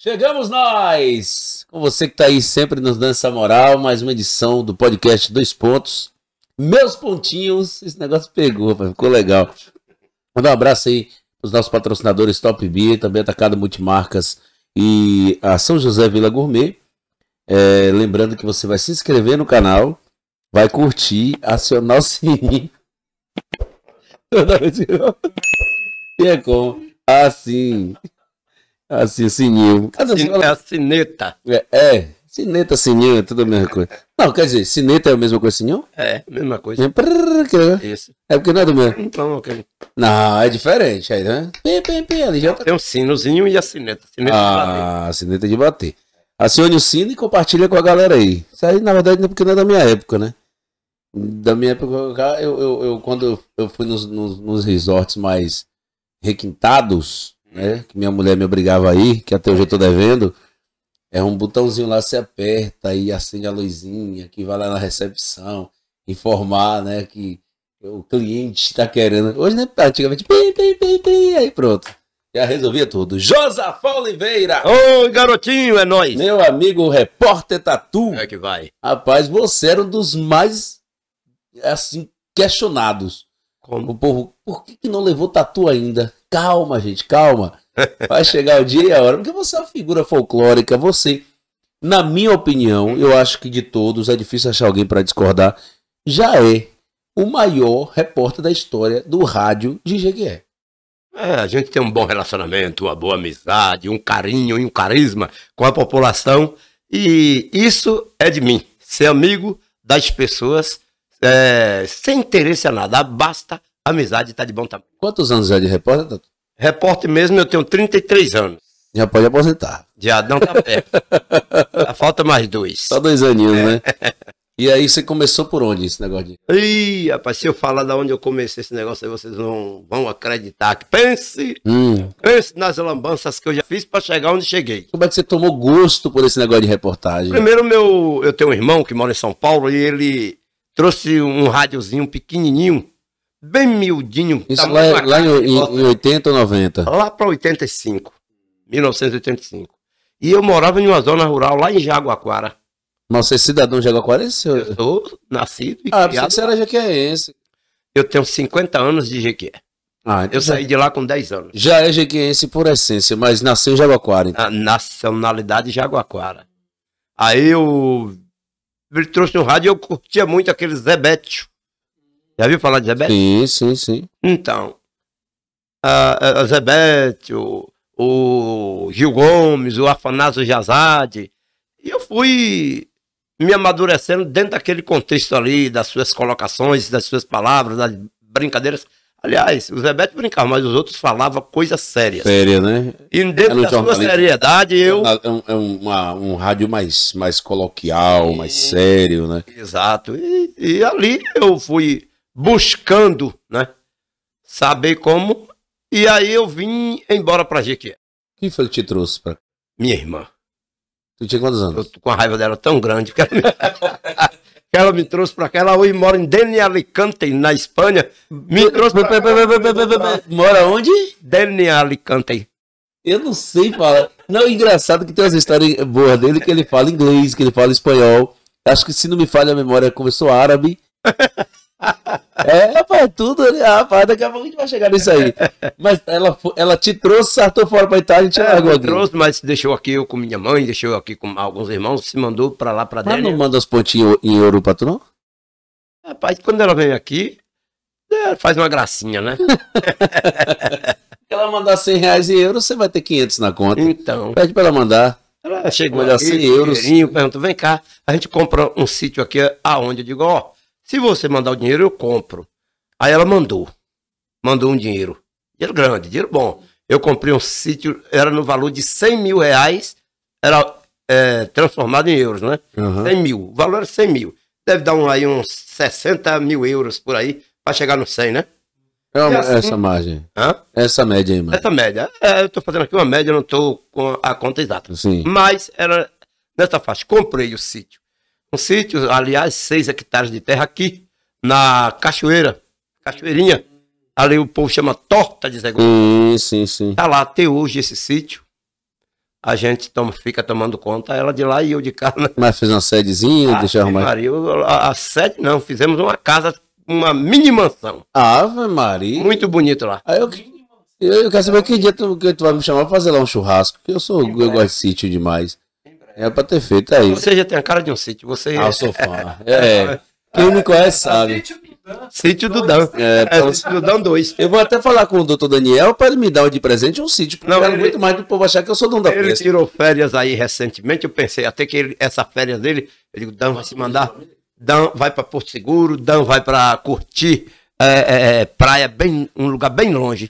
Chegamos nós! Com você que tá aí sempre nos dando essa moral, mais uma edição do podcast Dois Pontos. Meus pontinhos, esse negócio pegou, ficou legal. Mandar um abraço aí pros nossos patrocinadores Top Beer, também Atacado Multimarcas e a São José Vila Gourmet. Lembrando que você vai se inscrever no canal, vai curtir, acionar o sininho. Toda vez que eu... E é como? Assim, o sininho. É a sineta. Sineta, sininho, é tudo a mesma coisa. Não, quer dizer, sineta é a mesma coisa, sininho? É, mesma coisa. Isso. É porque não é do mesmo. Então, ok. Não, é diferente aí, né? Ali já tá... Tem um sinozinho e a sineta. A sineta de bater. Acione o sino e compartilha com a galera aí. Isso aí, na verdade, não é porque não é da minha época, né? Da minha época, quando eu fui nos resorts mais requintados, né? Que minha mulher me obrigava a ir, que até hoje eu tô devendo. É um botãozinho lá, você aperta e acende a luzinha, que vai lá na recepção, informar, né? Que o cliente está querendo. Hoje, né? Antigamente, aí pronto. Já resolvia tudo. Josafá Oliveira! Oi, garotinho, é nóis! Meu amigo repórter Tatu. É que vai. Rapaz, você era um dos mais, assim, questionados. Como? O povo, por que não levou Tatu ainda? Calma, gente, calma. Vai chegar o dia e a hora. Porque você é uma figura folclórica. Você, na minha opinião, eu acho que de todos, é difícil achar alguém para discordar, já é o maior repórter da história do rádio de Jequié. A gente tem um bom relacionamento, uma boa amizade, um carinho e um carisma com a população. E isso é de mim. Ser amigo das pessoas sem interesse a nada. Basta amizade, tá de bom tamanho. Quantos anos já de repórter, Tatu? Repórter mesmo, eu tenho 33 anos. Já pode aposentar. Já não tá perto. Falta mais 2. Só 2 aninhos, né? E aí você começou por onde esse negócio de... Ih, rapaz, se eu falar de onde eu comecei esse negócio aí, vocês não vão acreditar. Pense nas lambanças que eu já fiz para chegar onde cheguei. Como é que você tomou gosto por esse negócio de reportagem? Primeiro, eu tenho um irmão que mora em São Paulo e ele trouxe um rádiozinho pequenininho, bem miudinho. Isso lá em 80 ou 90? Lá para 85, 1985. E eu morava em uma zona rural lá em Jaguaquara. Mas você é cidadão jaguaquarense? Eu sou nascido e criado. criado. Você era jequiéense. Eu tenho 50 anos de Jequié. Então eu saí de lá com 10 anos. Já é jequiéense por essência, mas nasceu em Jaguaquara. Então. A nacionalidade Jaguaquara. Aí ele trouxe um rádio e eu curtia muito aquele Zé Bétio. Já viu falar de Zé Bétio? Sim. Então, a Zé Bétio, o Gil Gomes, o Afanásio Jazade. E eu fui me amadurecendo dentro daquele contexto ali, das suas colocações, das suas palavras, das brincadeiras. Aliás, o Zé Bétio brincava, mas os outros falavam coisas sérias. Séria, né? E dentro da sua seriedade, eu... É um rádio mais coloquial, mais sério, né? Exato. E ali eu fui buscando, né? Saber como. E aí eu vim embora pra Jequié. Quem foi que te trouxe pra... Minha irmã. Tu tinha quantos anos? Eu tô com a raiva dela tão grande que ela me trouxe pra cá. Ela hoje mora em Deni Alicante, na Espanha. Me trouxe pra... Mora onde? Deni Alicante. Eu não sei falar. Não, engraçado que tem umas histórias boas dele que ele fala inglês, que ele fala espanhol. Acho que, se não me falha a memória, começou árabe. Rapaz, tudo ali, rapaz, daqui a pouco a gente vai chegar nisso aí. Mas ela te trouxe, sartou fora pra Itália e te largou aqui. Trouxe, mas deixou aqui eu com minha mãe, deixou aqui com alguns irmãos, se mandou pra lá, pra dentro. Mas não manda os pontinhos em euro pra tu, não? Rapaz, quando ela vem aqui, faz uma gracinha, né? Se ela mandar R$100 em euros, você vai ter 500 na conta. Então. Pede pra ela mandar. Ela chegou aqui, 100 euros. Perguntou, vem cá, a gente compra um sítio aqui aonde? Eu digo, se você mandar o dinheiro, eu compro. Aí ela mandou um dinheiro. Dinheiro grande, dinheiro bom. Eu comprei um sítio, era no valor de R$100 mil, era transformado em euros, né? 100 mil, o valor era 100 mil. Deve dar aí uns 60 mil euros por aí, para chegar no 100, né? Essa margem. Essa média aí, mano. Essa média. Eu tô fazendo aqui uma média, não tô com a conta exata. Sim. Mas era nessa faixa. Comprei o sítio. Um sítio, aliás, 6 hectares de terra aqui, na Cachoeirinha. Ali o povo chama Torta de Zé Gomes. Sim. Tá lá até hoje esse sítio. a gente fica tomando conta, ela de lá e eu de cá. Né? Mas fez uma sedezinha, deixa eu arrumar. Maria, a sede não, fizemos uma casa, uma mini mansão. Ave Maria. Muito bonito lá. Aí eu quero saber que dia tu vai me chamar pra fazer lá um churrasco, porque eu gosto de sítio demais. É pra ter feito aí. Você já tem a cara de um sítio, você... Eu sou fã. Quem me conhece sabe. Sítio do Dan. Sítio do Dan 2. Eu vou até falar com o doutor Daniel para ele me dar de presente um sítio, porque não, eu muito mais do povo achar que eu sou dono da Ele festa. tirou férias aí recentemente, eu pensei até que essa férias dele, eu digo, Dan vai se mandar, Dan vai para Porto Seguro, Dan vai para curtir praia, um lugar bem longe.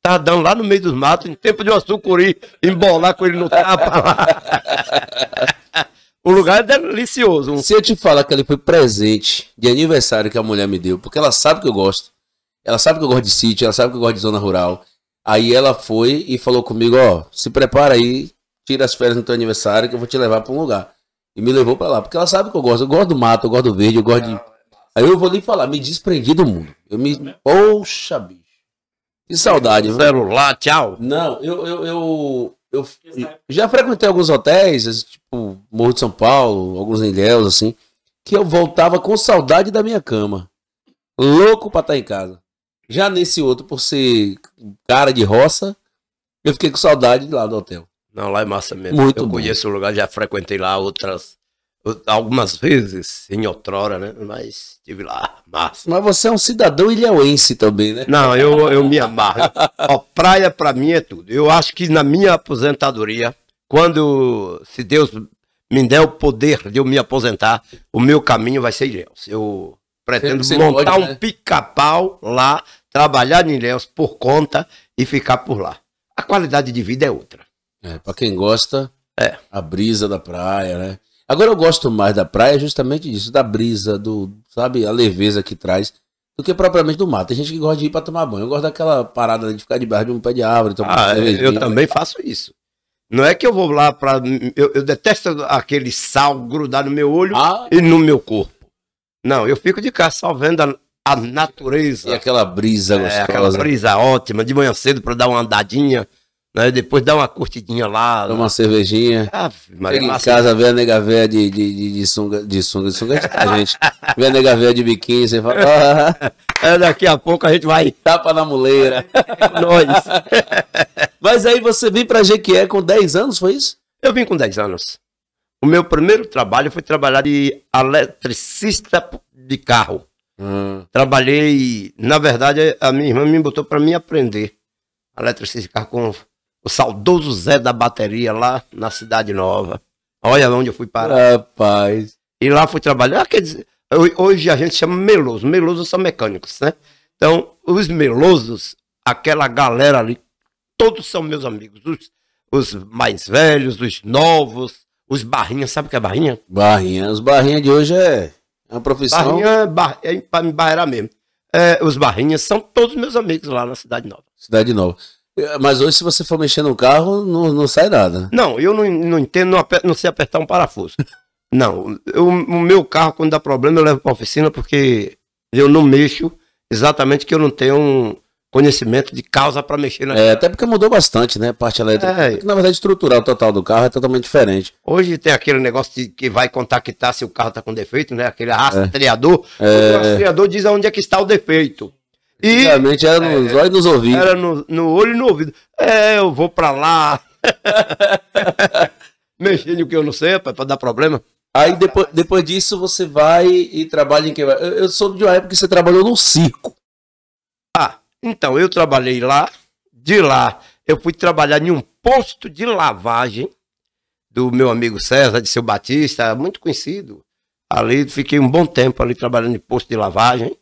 Tá dando lá no meio dos matos, em tempo de uma sucuri, embolar com ele no tapa lá. O lugar é delicioso. Se eu te falar que ele foi presente de aniversário que a mulher me deu, porque ela sabe que eu gosto. Ela sabe que eu gosto de sítio, ela sabe que eu gosto de zona rural. Aí ela foi e falou comigo, ó, se prepara aí, tira as férias no teu aniversário que eu vou te levar pra um lugar. E me levou pra lá, porque ela sabe que eu gosto do mato, eu gosto do verde, eu gosto de... Aí eu vou lhe falar, me desprendi do mundo. Poxa, bicho. Que saudade, viu? Celular, tchau. Não, eu já frequentei alguns hotéis, tipo Morro de São Paulo, alguns em Ilhéus, assim, que eu voltava com saudade da minha cama. Louco pra estar em casa. Já nesse outro, por ser cara de roça, eu fiquei com saudade de lá do hotel. Não, lá é massa mesmo. Muito eu bom. conheço o lugar, já frequentei lá algumas vezes, em outrora, né? Mas estive lá, massa. Mas você é um cidadão ilhéuense também, né? Não, eu me amarro. Ó, praia pra mim é tudo. Eu acho que na minha aposentadoria, se Deus me der o poder de eu me aposentar, o meu caminho vai ser Ilhéus. Eu pretendo montar um pica-pau lá, trabalhar em Ilhéus por conta e ficar por lá. A qualidade de vida é outra. Pra quem gosta, a brisa da praia, né? Agora eu gosto mais da praia justamente disso, da brisa, sabe, a leveza que traz, do que propriamente do mato. Tem gente que gosta de ir pra tomar banho. Eu gosto daquela parada de ficar debaixo de um pé de árvore. Eu também faço isso. Não é que eu vou lá pra... Eu detesto aquele sal grudar no meu olho e no meu corpo. Não, eu fico de casa só vendo a natureza. E aquela brisa gostosa. Aquela brisa ótima, de manhã cedo pra dar uma andadinha. Né? Depois dá uma curtidinha lá. Toma uma cervejinha. Chega em casa, vê a nega véia de sunga a gente. Vê a nega véia de biquíni, você fala... daqui a pouco a gente vai... Tapa na muleira. Nós. Mas aí você veio pra Jequié com 10 anos, foi isso? Eu vim com 10 anos. O meu primeiro trabalho foi trabalhar de eletricista de carro. Trabalhei... Na verdade, a minha irmã me botou pra mim aprender. Eletricista de carro com... O saudoso Zé da bateria lá na Cidade Nova. Olha onde eu fui parar. Rapaz. E lá fui trabalhar. Quer dizer, hoje a gente chama meloso. Melosos são mecânicos, né? Então, os melosos, aquela galera ali, todos são meus amigos. Os mais velhos, os novos, os barrinhas. Sabe o que é barrinha? Barrinha. Os barrinhas de hoje é uma profissão. Barrinha é para me barreirar mesmo. Os barrinhas são todos meus amigos lá na Cidade Nova. Cidade Nova. Mas hoje, se você for mexer no carro, não sai nada. Não, eu não entendo, não sei apertar um parafuso. Não, o meu carro, quando dá problema, eu levo para a oficina, porque eu não mexo exatamente que eu não tenho um conhecimento de causa para mexer na até porque mudou bastante, né? Parte elétrica. Na verdade, estrutural total do carro é totalmente diferente. Hoje tem aquele negócio que vai contactar se o carro está com defeito, né? Aquele rastreador. O rastreador diz onde é que está o defeito. Antigamente era nos olhos e nos ouvidos. Era no olho e no ouvido. Eu vou pra lá. Mexendo o que eu não sei, pra dar problema. Aí depois disso você vai e trabalha em que? Eu soube de uma época que você trabalhou num circo. Então, eu trabalhei lá. De lá, eu fui trabalhar em um posto de lavagem do meu amigo César, de Seu Batista, muito conhecido. Ali, fiquei um bom tempo ali trabalhando em posto de lavagem.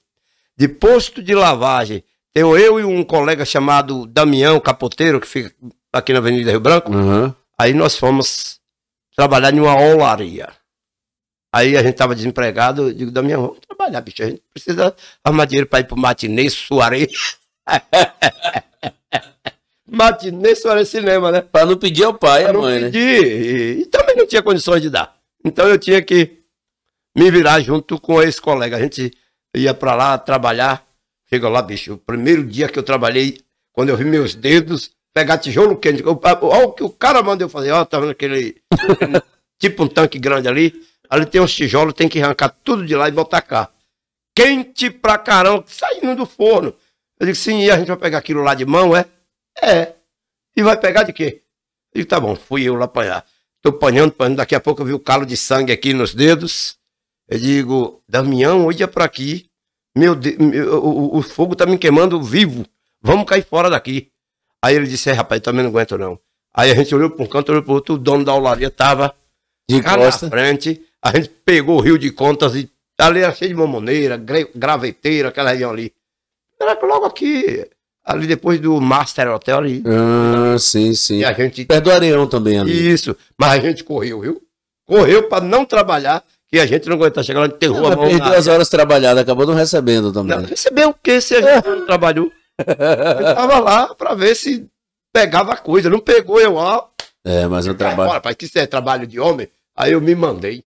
De posto de lavagem, tenho eu e um colega chamado Damião Capoteiro, que fica aqui na Avenida Rio Branco. Aí nós fomos trabalhar em uma olaria. Aí a gente tava desempregado, eu digo, Damião, vamos trabalhar, bicho, a gente precisa arrumar dinheiro para ir pro matinê, soirée. Matinê, soirée, cinema, né? Para não pedir ao pai e à mãe, né? E também não tinha condições de dar. Então eu tinha que me virar junto com esse colega. A gente ia pra lá trabalhar. Chega lá, bicho. O primeiro dia que eu trabalhei, quando eu vi meus dedos, pegar tijolo quente. Olha o que o cara manda eu fazer. Ó, tá vendo aquele tipo um tanque grande ali? Ali tem uns tijolos, tem que arrancar tudo de lá e botar cá. Quente pra caramba, saindo do forno. Eu digo, sim, e a gente vai pegar aquilo lá de mão, é? É. E vai pegar de quê? Eu digo, tá bom, fui eu lá apanhar. Tô apanhando, daqui a pouco eu vi o calo de sangue aqui nos dedos. Eu digo, Damião, olha pra aqui. Meu Deus, o fogo tá me queimando vivo. Vamos cair fora daqui. Aí ele disse, rapaz, também não aguento não. Aí a gente olhou para um canto, olhou para o outro, o dono da olaria tava de cá na frente. A gente pegou o rio de contas e ali era cheio de mamoneira, graveteira, aquela região ali. Era logo aqui, ali depois do Master Hotel ali. Ah, sim, sim. E a gente... Perto do Areão também ali. Isso, mas a gente correu, viu? Correu para não trabalhar, que a gente não aguenta chegar lá, enterrou a mão. Perdeu as horas trabalhadas, acabou não recebendo também. Não, recebeu o quê se a gente não trabalhou? Eu tava lá para ver se pegava a coisa, não pegou eu, ó. É, mas o trabalho... Rapaz, que isso é trabalho de homem? Aí eu me mandei.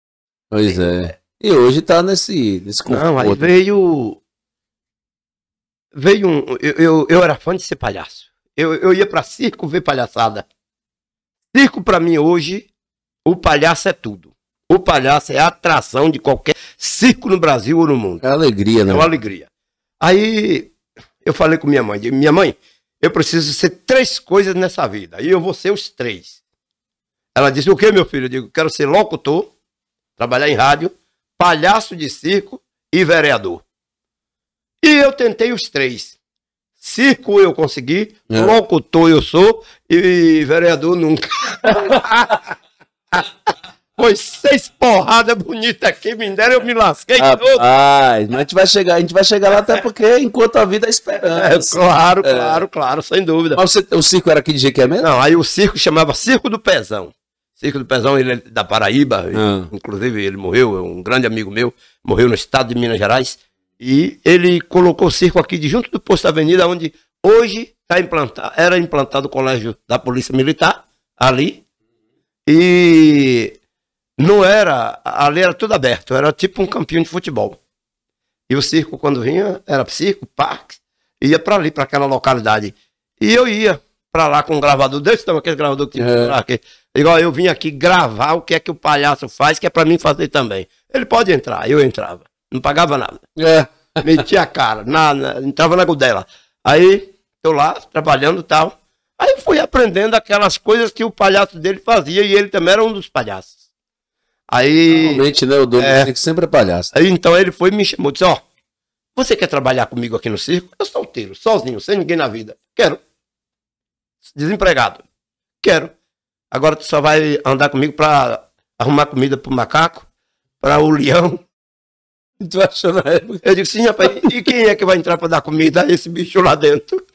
Pois é. E hoje tá nesse conforto. Não, aí veio eu era fã de ser palhaço. Eu ia pra circo ver palhaçada. Circo pra mim hoje, o palhaço é tudo. O palhaço é a atração de qualquer circo no Brasil ou no mundo. É alegria, né? É uma alegria. Aí eu falei com minha mãe, minha mãe, eu preciso ser 3 coisas nessa vida. E eu vou ser os 3. Ela disse, o que, meu filho? Eu digo, quero ser locutor, trabalhar em rádio, palhaço de circo e vereador. E eu tentei os 3. Circo eu consegui, locutor eu sou e vereador nunca. Foi 6 porradas bonitas aqui, me deram, eu me lasquei todo. Mas a gente vai chegar lá até porque enquanto a vida é esperança. Claro, sem dúvida. Mas o circo era aqui de Jequié mesmo? Não, aí o circo chamava Circo do Pezão. Circo do Pezão, ele é da Paraíba, inclusive ele morreu, é um grande amigo meu, morreu no estado de Minas Gerais, e ele colocou o circo aqui de junto do posto da Avenida, onde hoje era implantado o colégio da Polícia Militar, ali, e não era, ali era tudo aberto, era tipo um campinho de futebol. E o circo, quando vinha, era circo, parque, ia para ali, para aquela localidade. E eu ia para lá com um gravador desse tamanho, aquele gravador que tinha lá, igual eu vim aqui gravar o que é que o palhaço faz, que é para mim fazer também. Ele pode entrar, eu entrava, não pagava nada. Metia a cara, entrava na godela. Aí, tô lá, trabalhando e tal. Aí fui aprendendo aquelas coisas que o palhaço dele fazia, e ele também era um dos palhaços. Aí... Normalmente, né, o dono do circo sempre é palhaço. Aí então ele foi e me chamou, disse, ó, você quer trabalhar comigo aqui no circo? Eu sou solteiro, sozinho, sem ninguém na vida. Quero. Desempregado. Quero. Agora tu só vai andar comigo pra arrumar comida pro macaco, pra o leão. Tu achou na época? Eu digo, sim, rapaz, e quem é que vai entrar pra dar comida a esse bicho lá dentro?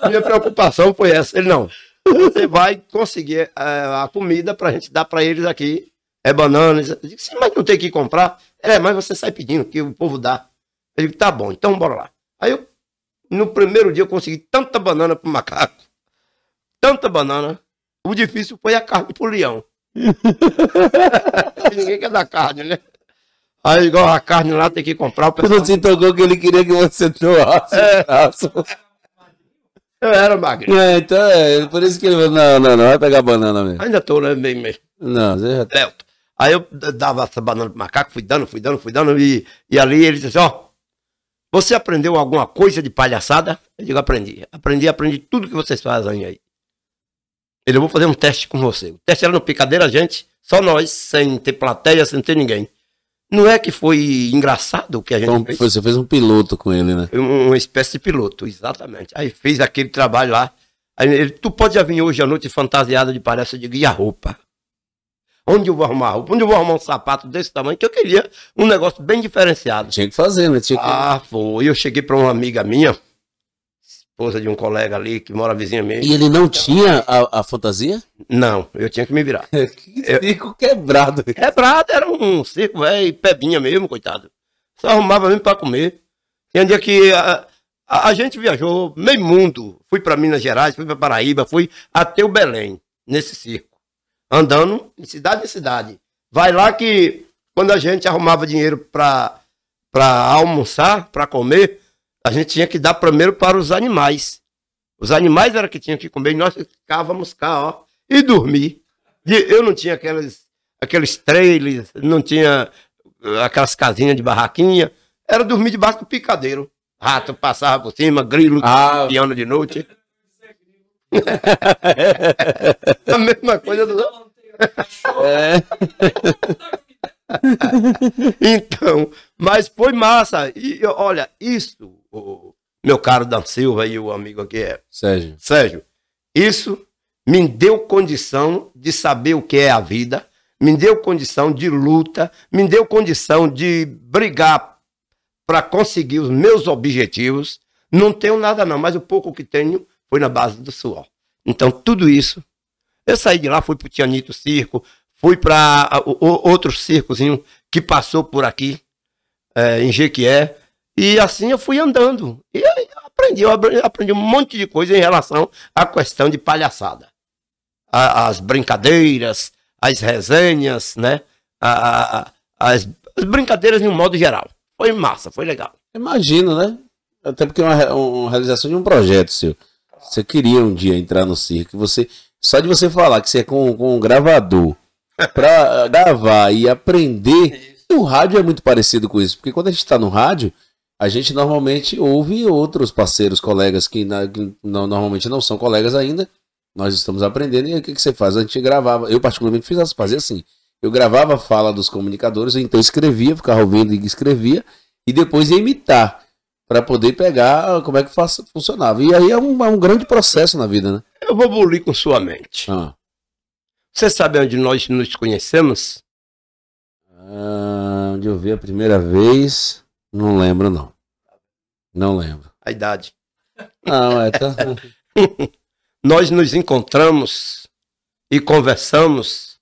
Minha preocupação foi essa. Ele, não, você vai conseguir a comida pra gente dar pra eles aqui. É banana. Eu digo, sim, mas não tem que comprar. Mas você sai pedindo, que o povo dá. Eu digo, tá bom, então bora lá. Aí eu, no primeiro dia, eu consegui tanta banana pro macaco. Tanta banana. O difícil foi a carne pro leão. Ninguém quer dar carne, né? Aí, igual a carne lá, tem que comprar. O pessoal... Não se tocou que ele queria que você doasse. Eu era magrinho. Então por isso que ele falou, não, vai pegar banana mesmo. Ainda tô, né, bem mesmo. Não, você já tá. Aí eu dava essa banana pro macaco, fui dando, e ali ele disse, ó, você aprendeu alguma coisa de palhaçada? Eu digo, aprendi tudo que vocês fazem aí. Ele, eu vou fazer um teste com você. O teste era no Picadeira, gente, só nós, sem ter plateia, sem ter ninguém. Não é que foi engraçado o que a gente então, fez? Você fez um piloto com ele, né? Uma espécie de piloto, exatamente. Aí fez aquele trabalho lá. Aí ele, tu pode já vir hoje à noite fantasiado de palhaço? Eu digo, e a roupa? Onde eu vou arrumar a roupa? Onde eu vou arrumar um sapato desse tamanho? Que eu queria um negócio bem diferenciado. Tinha que fazer, né? Foi. Eu cheguei para uma amiga minha, esposa de um colega ali, que mora vizinha mesmo. E ele não tinha a fantasia? Não, eu tinha que me virar. Que circo quebrado. Quebrado, era um circo, velho, pebinha mesmo, coitado. Só arrumava mesmo para comer. Tem um dia que a gente viajou meio mundo. Fui para Minas Gerais, fui para Paraíba, fui até o Belém, nesse circo. Andando de cidade em cidade. Vai lá que quando a gente arrumava dinheiro para almoçar, para comer, a gente tinha que dar primeiro para os animais. Os animais eram que tinham que comer e nós ficávamos cá, ó, e dormir. Eu não tinha aqueles trailers, não tinha aquelas casinhas de barraquinha. Era dormir debaixo do picadeiro. Rato passava por cima, grilo, piano de noite. A mesma coisa do... Então, mas foi massa. E olha, isso, meu caro Dan Silva e o amigo aqui Sérgio, isso me deu condição de saber o que é a vida, me deu condição de luta, me deu condição de brigar para conseguir os meus objetivos. Não tenho nada não, mas o pouco que tenho foi na base do suor. Então, tudo isso, eu saí de lá, fui para o Tianito Circo, fui para outro circozinho que passou por aqui, em Jequié, e assim eu fui andando. E aí eu aprendi um monte de coisa em relação à questão de palhaçada. As brincadeiras, as resenhas, né? As brincadeiras de um modo geral. Foi massa, foi legal. Imagino, né? Até porque é uma realização de um projeto seu. Você queria um dia entrar no circo, só de você falar que você é com um gravador para gravar e aprender, e o rádio é muito parecido com isso, porque quando a gente está no rádio, a gente normalmente ouve outros parceiros, colegas que normalmente não são colegas ainda, nós estamos aprendendo, e o que você faz? A gente gravava, eu particularmente fazia assim, eu gravava a fala dos comunicadores, então escrevia, ficava ouvindo e escrevia, e depois ia imitar, para poder pegar como é que funcionava. E aí é um grande processo na vida, né? Eu vou bulir com sua mente. Você sabe onde nós nos conhecemos? Onde eu vi a primeira vez, não lembro, não. Não lembro. A idade. Não, tá... Nós nos encontramos e conversamos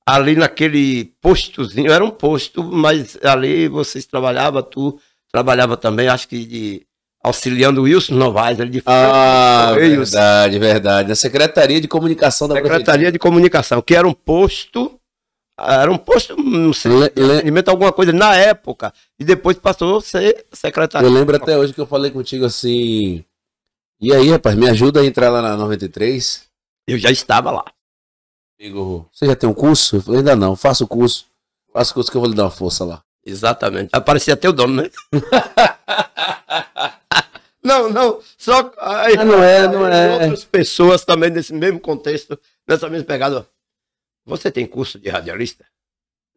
ali naquele postozinho. Era um posto, mas ali vocês trabalhavam, tu trabalhava também, acho que auxiliando o Wilson Novaes, ali de verdade. Na Secretaria de Comunicação da Secretaria de Comunicação, que era um posto, não sei, alimenta alguma coisa na época, e depois passou a ser secretário. Eu lembro até hoje que eu falei contigo assim, e aí, rapaz, me ajuda a entrar lá na 93? Eu já estava lá. Amigo, você já tem um curso? Eu falei, ainda não, faça o curso que eu vou lhe dar uma força lá. Exatamente. Aparecia até o dono, né? Não. Só. Não é. Outras pessoas também nesse mesmo contexto, nessa mesma pegada. Você tem curso de radialista?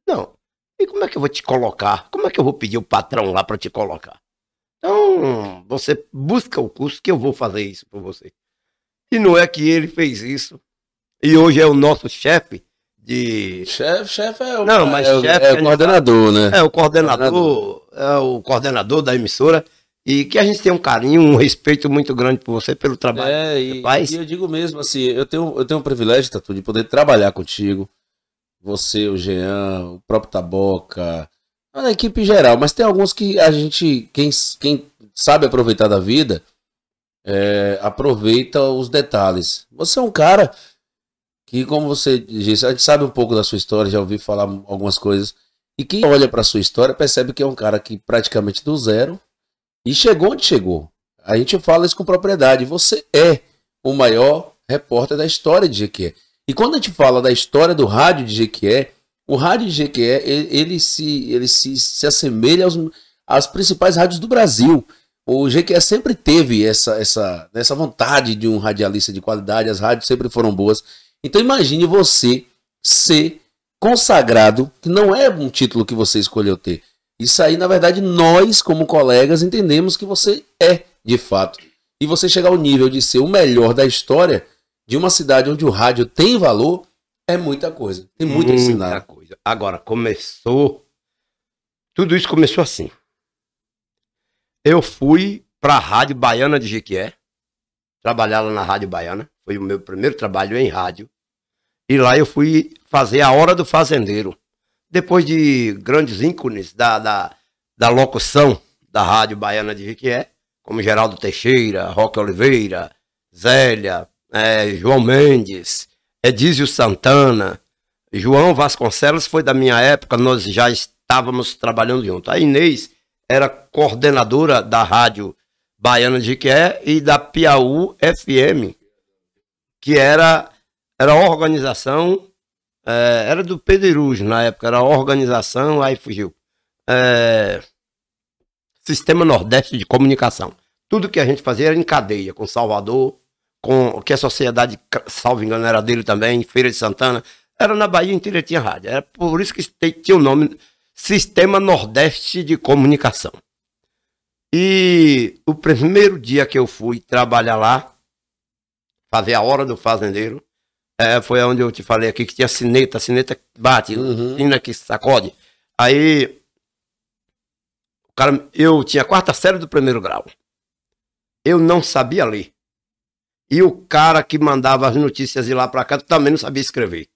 Não. E como é que eu vou te colocar? Como é que eu vou pedir o patrão lá para te colocar? Então, você busca o curso que eu vou fazer isso por você. E não é que ele fez isso. E hoje é o nosso chefe. Chefe é o, não, mas chefe é o coordenador, né? É o coordenador da emissora, e que a gente tem um carinho, um respeito muito grande por você, pelo trabalho que você faz. E eu digo mesmo assim, eu tenho um privilégio, Tatu, de poder trabalhar contigo, você, o Jean, o próprio Taboca, a equipe geral, mas tem alguns que a gente, quem sabe aproveitar da vida, aproveita os detalhes. Você é um cara que, como você disse, a gente sabe um pouco da sua história, já ouvi falar algumas coisas, e quem olha para sua história percebe que é um cara que praticamente do zero e chegou onde chegou. A gente fala isso com propriedade. Você é o maior repórter da história de Jequié. E quando a gente fala da história do rádio de Jequié, o rádio de Jequié, ele se assemelha às principais rádios do Brasil. O Jequié sempre teve essa vontade de um radialista de qualidade, as rádios sempre foram boas. Então imagine você ser consagrado, que não é um título que você escolheu ter. Isso aí, na verdade, nós, como colegas, entendemos que você é, de fato. E você chegar ao nível de ser o melhor da história de uma cidade onde o rádio tem valor, é muita coisa. Tem muito a ensinar. Muita coisa. Agora, tudo isso começou assim. Eu fui para a Rádio Baiana de Jequié, trabalhar lá na Rádio Baiana. Foi o meu primeiro trabalho em rádio. E lá eu fui fazer a Hora do Fazendeiro. Depois de grandes ícones da locução da Rádio Baiana de Jequié, como Geraldo Teixeira, Roque Oliveira, Zélia, João Mendes, Edísio Santana, João Vasconcelos foi da minha época, nós já estávamos trabalhando juntos. A Inês era coordenadora da Rádio Baiana de Jequié, e da Piauí FM, que era a organização, era do Pedreirujo na época, era a organização, aí fugiu. Sistema Nordeste de Comunicação. Tudo que a gente fazia era em cadeia, com Salvador, que a sociedade, salvo engano, era dele também, Feira de Santana. Era na Bahia inteira, tinha rádio. Era por isso que tinha o nome Sistema Nordeste de Comunicação. E o primeiro dia que eu fui trabalhar lá, fazer a hora do fazendeiro, foi onde eu te falei aqui que tinha sineta, a sineta bate, sina que sacode. Aí, eu tinha a 4ª série do 1º grau. Eu não sabia ler. E o cara que mandava as notícias de lá pra cá também não sabia escrever.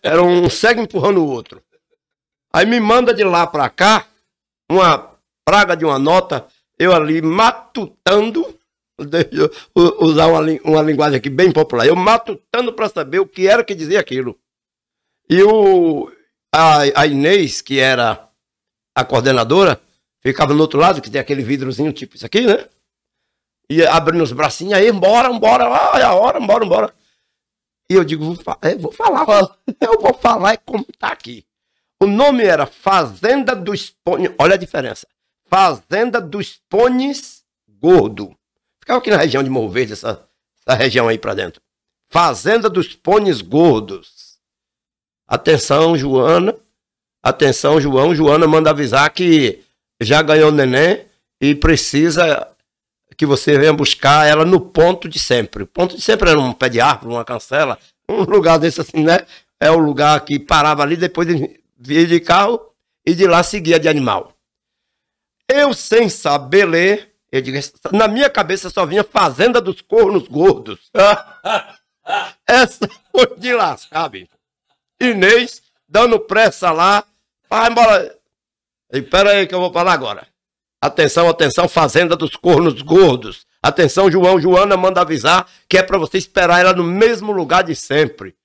Era um cego empurrando o outro. Aí me manda de lá pra cá uma praga de uma nota, eu ali matutando, usar uma linguagem aqui bem popular, eu matutando para saber o que era que dizia aquilo. E a Inês, que era a coordenadora, ficava no outro lado, que tem aquele vidrozinho tipo isso aqui, né? E abrindo os bracinhos, aí, embora, olha a hora, embora. E eu digo, vou falar e como tá aqui. O nome era Fazenda dos Pones, olha a diferença. Fazenda dos Pones Gordo. Ficava aqui na região de Morro Verde, essa região aí pra dentro. Fazenda dos Pones Gordos. Atenção, Joana. Atenção, João. Joana manda avisar que já ganhou neném e precisa que você venha buscar ela no ponto de sempre. O ponto de sempre era um pé de árvore, uma cancela, um lugar desse assim, né? É o lugar que parava ali, depois via de carro e de lá seguia de animal. Eu, sem saber ler, eu digo, na minha cabeça só vinha Fazenda dos Cornos Gordos. Essa foi de lá, sabe? Inês, dando pressa lá, vai embora. Espera aí que eu vou falar agora. Atenção, Fazenda dos Cornos Gordos. Atenção, Joana manda avisar que é para você esperar ela no mesmo lugar de sempre.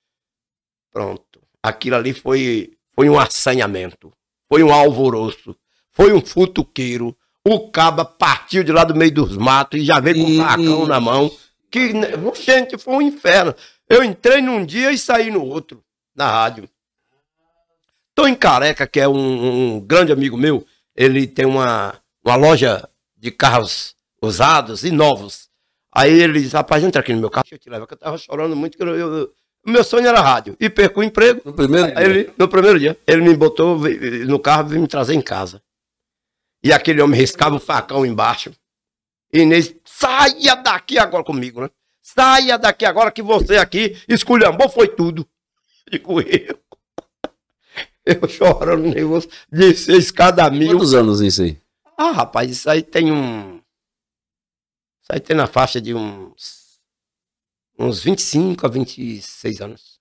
Pronto. Aquilo ali foi um assanhamento. Foi um alvoroço. Foi um futuqueiro. O caba partiu de lá do meio dos matos e já veio com um facão na mão. Gente, foi um inferno. Eu entrei num dia e saí no outro, na rádio. Tom Careca, que é um grande amigo meu, ele tem uma loja de carros usados e novos. Aí ele disse, rapaz, entra aqui no meu carro, deixa eu te levar, que eu tava chorando muito, que o meu sonho era rádio. E perco o emprego. No primeiro dia. Ele me botou no carro e veio me trazer em casa. E aquele homem riscava o facão embaixo. E Inês, saia daqui agora comigo, né? Saia daqui agora que você aqui esculhambou, foi tudo. Digo eu. Eu chorando nervoso, desci a escada mil. Quantos anos isso aí? Ah, rapaz, isso aí tem Isso aí tem na faixa de uns 25 a 26 anos.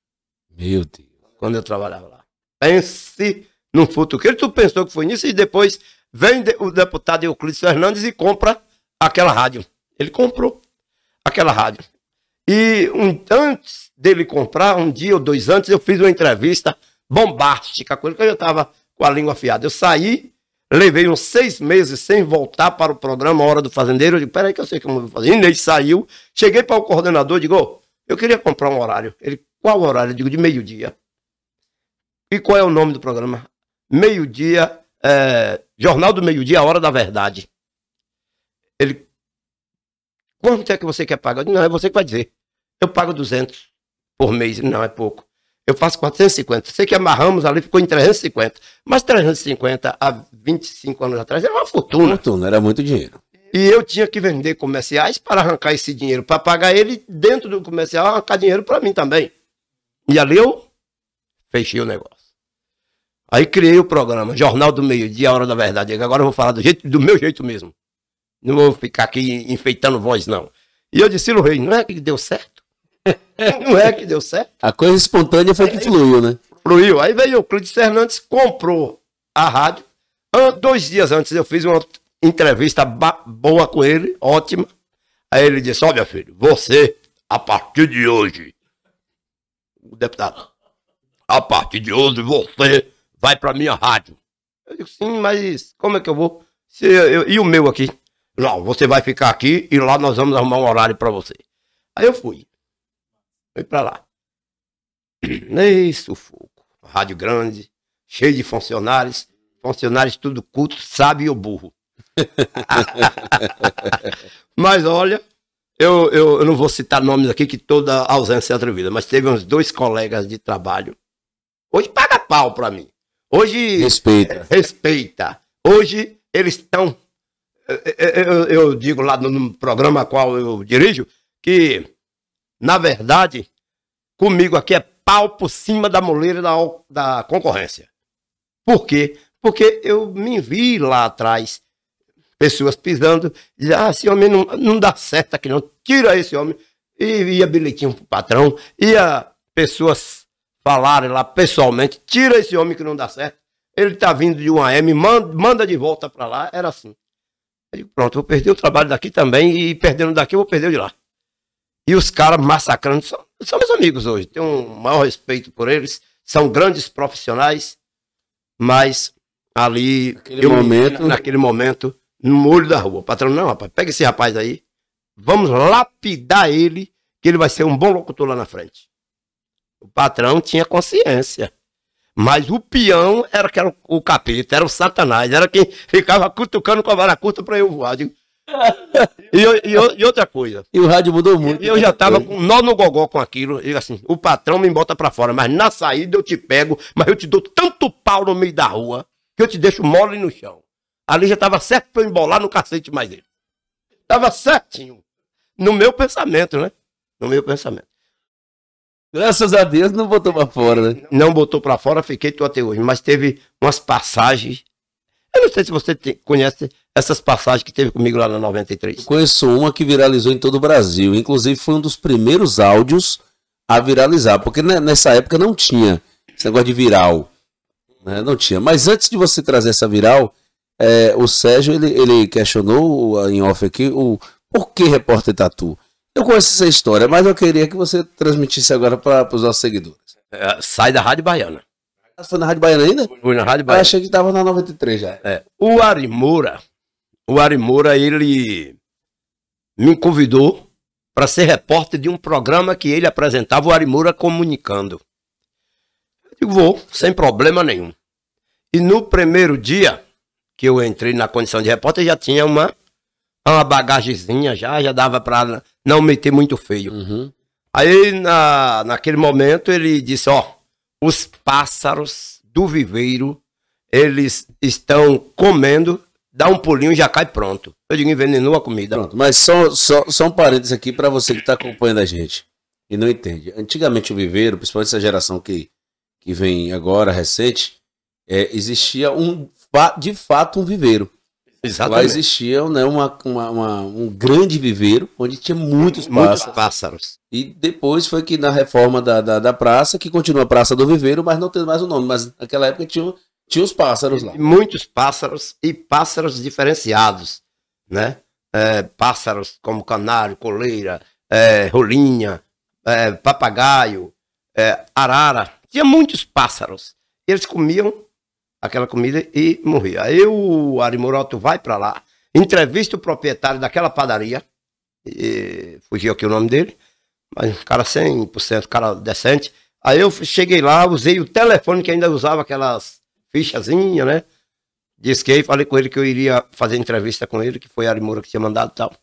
Meu Deus. Quando eu trabalhava lá. Pense num futuqueiro. Tu pensou que foi nisso e depois vem o deputado Euclides Fernandes e compra aquela rádio. Ele comprou aquela rádio. E antes dele comprar, um dia ou 2 antes, eu fiz uma entrevista bombástica com ele, que eu estava com a língua afiada. Eu saí, levei uns 6 meses sem voltar para o programa Hora do Fazendeiro. Eu digo, peraí que eu sei como eu vou fazer. Inês saiu, cheguei para o coordenador, digo, eu queria comprar um horário. Ele, qual horário? Eu digo, de meio-dia. E qual é o nome do programa? Meio-dia, Jornal do Meio-Dia, a Hora da Verdade. Ele, quanto é que você quer pagar? Eu digo, não, é você que vai dizer. Eu pago 200 por mês. Não, é pouco. Eu faço 450. Sei que amarramos ali, ficou em 350. Mas 350 há 25 anos atrás era uma fortuna. Era muito dinheiro. E eu tinha que vender comerciais para arrancar esse dinheiro, para pagar ele dentro do comercial, arrancar dinheiro para mim também. E ali eu fechei o negócio. Aí criei o programa, Jornal do Meio-Dia, a Hora da Verdade. Agora eu vou falar do meu jeito mesmo. Não vou ficar aqui enfeitando voz, não. E eu disse, Rei, não é que deu certo? Não é que deu certo? A coisa espontânea foi que fluiu, né? Fluiu. Aí veio o Euclides Fernandes, comprou a rádio. 2 dias antes eu fiz uma entrevista boa com ele, ótima. Aí ele disse, ó, meu filho, você, a partir de hoje, o deputado, a partir de hoje você vai pra minha rádio. Eu digo, sim, mas como é que eu vou? E o meu aqui? Não, você vai ficar aqui e lá nós vamos arrumar um horário para você. Aí eu fui. Fui para lá. Ei, sufoco. Rádio grande, cheio de funcionários. Funcionários tudo culto, sábio ou burro. Mas olha, eu não vou citar nomes aqui, que toda ausência é atrevida, mas teve uns 2 colegas de trabalho. Hoje paga pau pra mim. Hoje... Respeita. Hoje eles estão... Eu digo lá no programa a qual eu dirijo, que, na verdade, comigo aqui é pau por cima da moleira da concorrência. Por quê? Porque eu me vi lá atrás, pessoas pisando, dizendo, esse homem não dá certo aqui não, tira esse homem. E ia bilhetinho pro patrão, ia pessoas falarem lá pessoalmente, tira esse homem que não dá certo, ele tá vindo de um AM, manda de volta para lá, era assim. Eu digo, pronto, vou perder o trabalho daqui também, e perdendo daqui eu vou perder o de lá. E os caras massacrando, são meus amigos hoje, tenho um maior respeito por eles, são grandes profissionais, mas ali, naquele momento, no olho da rua, o patrão, não, rapaz, pega esse rapaz aí, vamos lapidar ele, que ele vai ser um bom locutor lá na frente. O patrão tinha consciência, mas o peão era o capeta, era o satanás, era quem ficava cutucando com a vara curta para eu voar. Digo, e outra coisa. E o rádio mudou muito. Eu já estava com um nó no gogó com aquilo. E assim, o patrão me bota para fora, mas na saída eu te pego, mas eu te dou tanto pau no meio da rua que eu te deixo mole no chão. Ali já estava certo para eu embolar no cacete mais dele. Estava certinho. No meu pensamento, né? No meu pensamento. Graças a Deus não botou para fora, né? Não botou para fora, fiquei tu até hoje. Mas teve umas passagens. Eu não sei se você conhece essas passagens que teve comigo lá na 93. Eu conheço uma que viralizou em todo o Brasil. Inclusive foi um dos primeiros áudios a viralizar. Porque nessa época não tinha esse negócio de viral. Né? Não tinha. Mas antes de você trazer essa viral, o Sérgio ele questionou em off aqui o porquê Repórter Tatu. Eu conheço essa história, mas eu queria que você transmitisse agora para os nossos seguidores. Sai da Rádio Baiana. Foi na Rádio Baiana ainda? Foi na Rádio Baiana. Eu achei que estava na 93 já. O Arimura, ele me convidou para ser repórter de um programa que ele apresentava, o Arimura Comunicando. Eu digo, vou, sem problema nenhum. E no primeiro dia que eu entrei na condição de repórter, já tinha uma bagagezinha, já dava para não meter muito feio. Uhum. Aí, naquele momento, ele disse, os pássaros do viveiro, eles estão comendo, dá um pulinho e já cai pronto. Eu digo, envenenou a comida. Pronto, mas só um parênteses aqui para você que está acompanhando a gente e não entende. Antigamente o viveiro, principalmente essa geração que vem agora, recente, existia de fato um viveiro. Exatamente. Lá existia, né, um grande viveiro, onde tinha muitos pássaros. E depois foi que na reforma da praça, que continua a Praça do Viveiro, mas não tem mais o nome. Mas naquela época tinha os pássaros lá. Muitos pássaros e pássaros diferenciados, né? Pássaros como canário, coleira, rolinha, papagaio, arara. Tinha muitos pássaros. Eles comiam aquela comida e morria. Aí o Arimoroto vai para lá, entrevista o proprietário daquela padaria, fugiu aqui o nome dele, mas um cara 100%, cara decente. Aí eu cheguei lá, usei o telefone, que ainda usava aquelas fichazinhas, né? Disquei, falei com ele que eu iria fazer entrevista com ele, que foi a Arimura que tinha mandado e tal.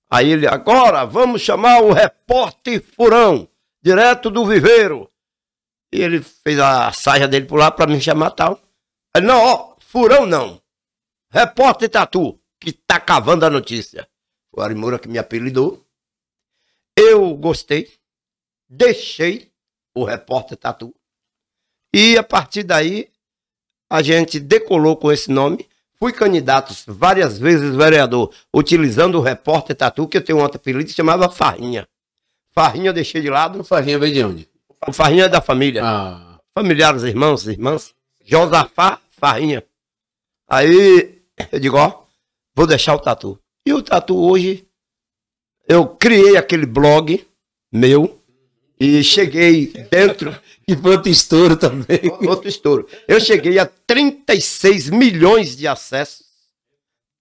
Aí ele, agora vamos chamar o repórter Furão, direto do Viveiro. E ele fez a saia dele por lá para me chamar tal. Aí, não, Furão não. Repórter Tatu, que tá cavando a notícia. O Arimura que me apelidou. Eu gostei. Deixei o Repórter Tatu. E a partir daí, a gente decolou com esse nome. Fui candidato várias vezes vereador, utilizando o Repórter Tatu, que eu tenho um outro apelido que chamava Farrinha. Farrinha eu deixei de lado. O Farrinha veio de onde? O Farrinha é da família. Familiares, irmãs. Josafá Farrinha. Aí eu digo, vou deixar o Tatu. E o Tatu hoje, eu criei aquele blog meu e cheguei dentro. E foi outro estouro também. Outro estouro. Eu cheguei a 36 milhões de acessos.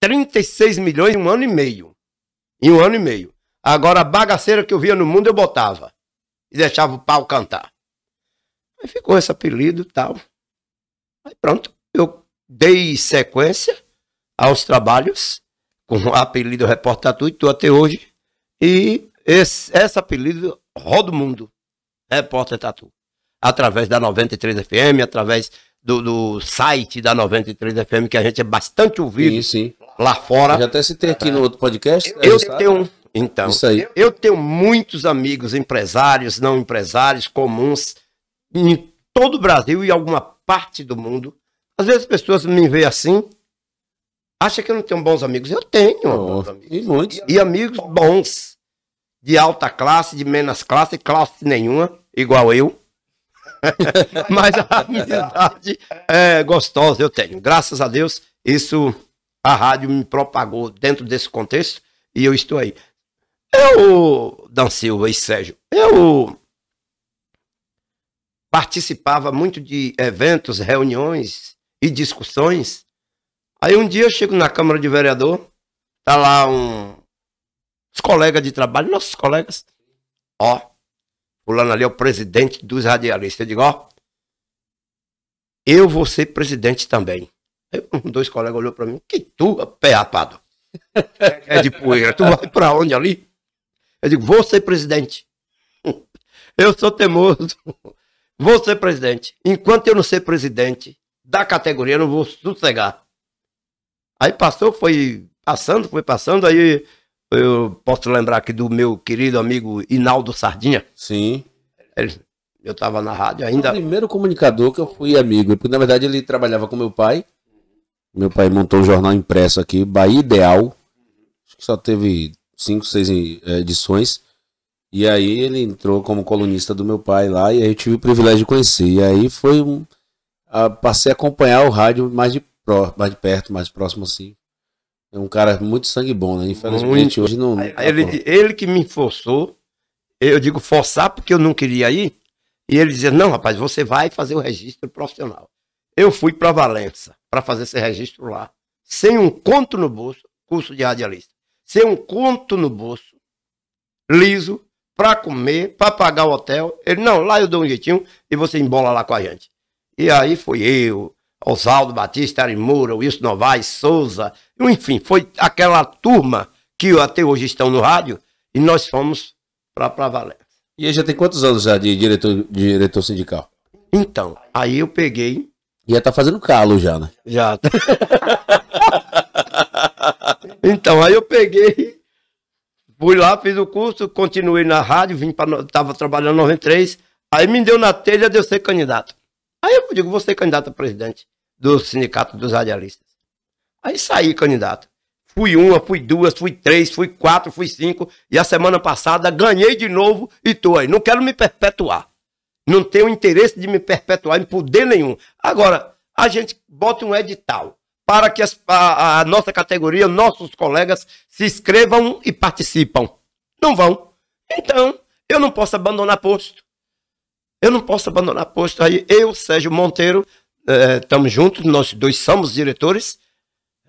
36 milhões em um ano e meio. Em um ano e meio. Agora, a bagaceira que eu via no mundo, eu botava. E deixava o pau cantar. Aí ficou esse apelido e tal. Aí pronto, eu dei sequência aos trabalhos com o apelido Repórter Tatu e estou até hoje. E esse apelido roda o mundo. Repórter Tatu. Através da 93 FM, através do site da 93 FM, que a gente é bastante ouvido sim. lá fora. Eu já até citei aqui no outro podcast. Isso aí. Eu tenho muitos amigos empresários, não empresários, comuns, em todo o Brasil e alguma parte do mundo. Às vezes as pessoas me veem assim, acham que eu não tenho bons amigos. Eu tenho bons amigos. E muitos. E amigos bons, de alta classe, de menos classe, classe nenhuma, igual eu. Mas a amizade é gostosa, eu tenho. Graças a Deus, isso a rádio me propagou dentro desse contexto e eu estou aí. Dan Silva e Sérgio, eu participava muito de eventos, reuniões e discussões. Aí um dia eu chego na Câmara de Vereador, tá lá os colegas de trabalho, nossos colegas, fulano ali é o presidente dos radialistas. Eu digo, eu vou ser presidente também. Aí dois colegas olhou para mim, que tu, pé rapado, é de poeira, tu vai para onde ali? Eu digo, vou ser presidente. Eu sou teimoso, vou ser presidente. Enquanto eu não ser presidente da categoria, eu não vou sossegar. Aí foi passando, aí eu posso lembrar aqui do meu querido amigo Inaldo Sardinha. Sim. Eu estava na rádio ainda. Foi o primeiro comunicador que eu fui amigo, porque na verdade ele trabalhava com meu pai. Meu pai montou um jornal impresso aqui, Bahia Ideal. Acho que só teve 5, 6 edições. E aí ele entrou como colunista do meu pai lá, e aí eu tive o privilégio de conhecer. E aí passei a acompanhar o rádio mais de perto, mais próximo assim. É um cara muito sangue bom, né? Infelizmente hoje não... Ele que me forçou, eu digo forçar porque eu não queria ir, e ele dizia, não rapaz, você vai fazer o registro profissional. Eu fui para Valença para fazer esse registro lá, sem um conto no bolso, curso de radialista, sem um conto no bolso, liso, para comer, para pagar o hotel. Ele, não, lá eu dou um jeitinho e você embola lá com a gente. E aí foi eu, Oswaldo Batista, Ari Moura, Wilson Novaes, Souza, enfim, foi aquela turma que até hoje estão no rádio e nós fomos para Valença. E ele já tem quantos anos já de diretor sindical? Então, aí eu peguei... Já tá fazendo calo já, né? Já. Então, aí eu peguei, fui lá, fiz o curso, continuei na rádio, tava trabalhando em 93, aí me deu na telha de eu ser candidato. Aí eu digo, vou ser candidato a presidente do Sindicato dos Radialistas. Aí saí candidato. Fui uma, fui duas, fui três, fui quatro, fui cinco, e a semana passada ganhei de novo e tô aí. Não quero me perpetuar. Não tenho interesse de me perpetuar em poder nenhum. Agora, a gente bota um edital para que a nossa categoria, nossos colegas se inscrevam e participam. Não vão. Então, eu não posso abandonar posto. Eu não posso abandonar posto. Aí eu, Sérgio Monteiro, estamos juntos, nós dois somos diretores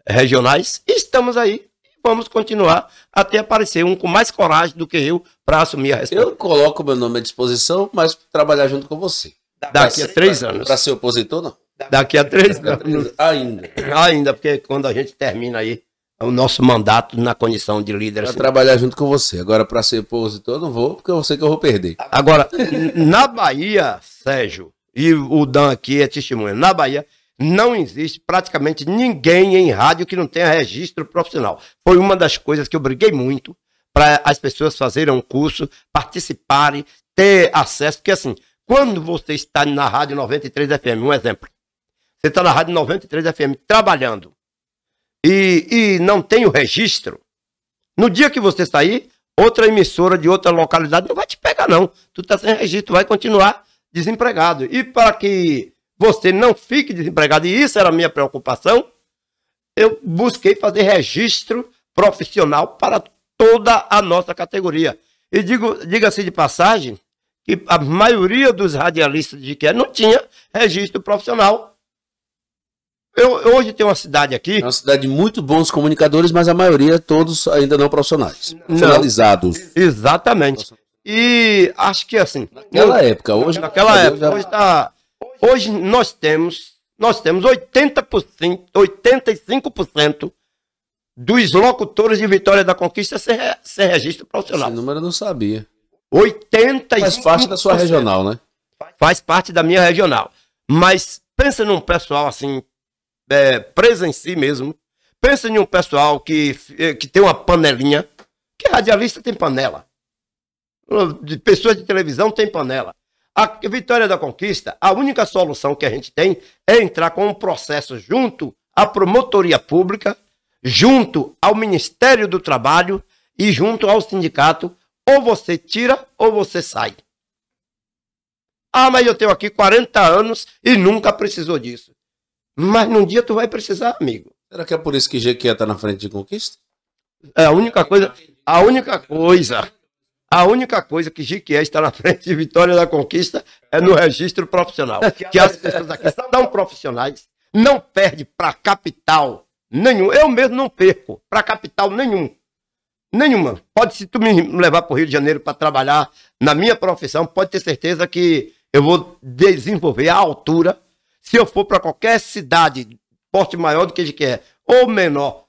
regionais e estamos aí. Vamos continuar até aparecer um com mais coragem do que eu para assumir a responsabilidade. Eu coloco meu nome à disposição, mas trabalhar junto com você. Daqui a 3 anos. Para ser opositor, não? Daqui a 3 anos. Ainda. Ainda, porque quando a gente termina aí o nosso mandato na condição de líder. Para trabalhar junto com você. Agora, para ser opositor, não vou, porque eu sei que eu vou perder. Agora, na Bahia, Sérgio, e o Dan aqui é testemunha, na Bahia não existe praticamente ninguém em rádio que não tenha registro profissional. Foi uma das coisas que eu briguei muito para as pessoas fazerem um curso, participarem, ter acesso. Porque assim, quando você está na Rádio 93 FM, um exemplo, você está na Rádio 93 FM trabalhando e não tem o registro, no dia que você sair, outra emissora de outra localidade não vai te pegar não. Tu está sem registro, vai continuar desempregado. E para que você não fique desempregado, e isso era a minha preocupação, eu busquei fazer registro profissional para toda a nossa categoria. E diga-se de passagem, que a maioria dos radialistas de que não tinha registro profissional. Eu hoje tenho uma cidade aqui. É uma cidade de muito bons comunicadores, mas a maioria todos ainda não profissionais. Profissionalizados. Exatamente. E acho que assim. Naquela época, hoje. Naquela época, hoje nós temos 80%, 85% dos locutores de Vitória da Conquista sem registro profissional. Esse número eu não sabia. 85%. Faz parte da sua regional, né? Faz parte da minha regional. Mas pensa num pessoal assim, preso em si mesmo. Pensa em um pessoal que tem uma panelinha. Que radialista tem panela. De pessoas de televisão tem panela. A Vitória da Conquista, a única solução que a gente tem é entrar com um processo junto à promotoria pública, junto ao Ministério do Trabalho e junto ao sindicato. Ou você tira ou você sai. Ah, mas eu tenho aqui 40 anos e nunca precisou disso. Mas num dia tu vai precisar, amigo. Será que é por isso que Jequié está na frente de Conquista? É a única coisa que Jequié está na frente de Vitória da Conquista é no registro profissional. Que as pessoas aqui são profissionais, não perde para capital nenhum. Eu mesmo não perco para capital nenhum. Nenhuma. Se tu me levar para o Rio de Janeiro para trabalhar na minha profissão, pode ter certeza que eu vou desenvolver a altura. Se eu for para qualquer cidade, porte maior do que Jequié ou menor,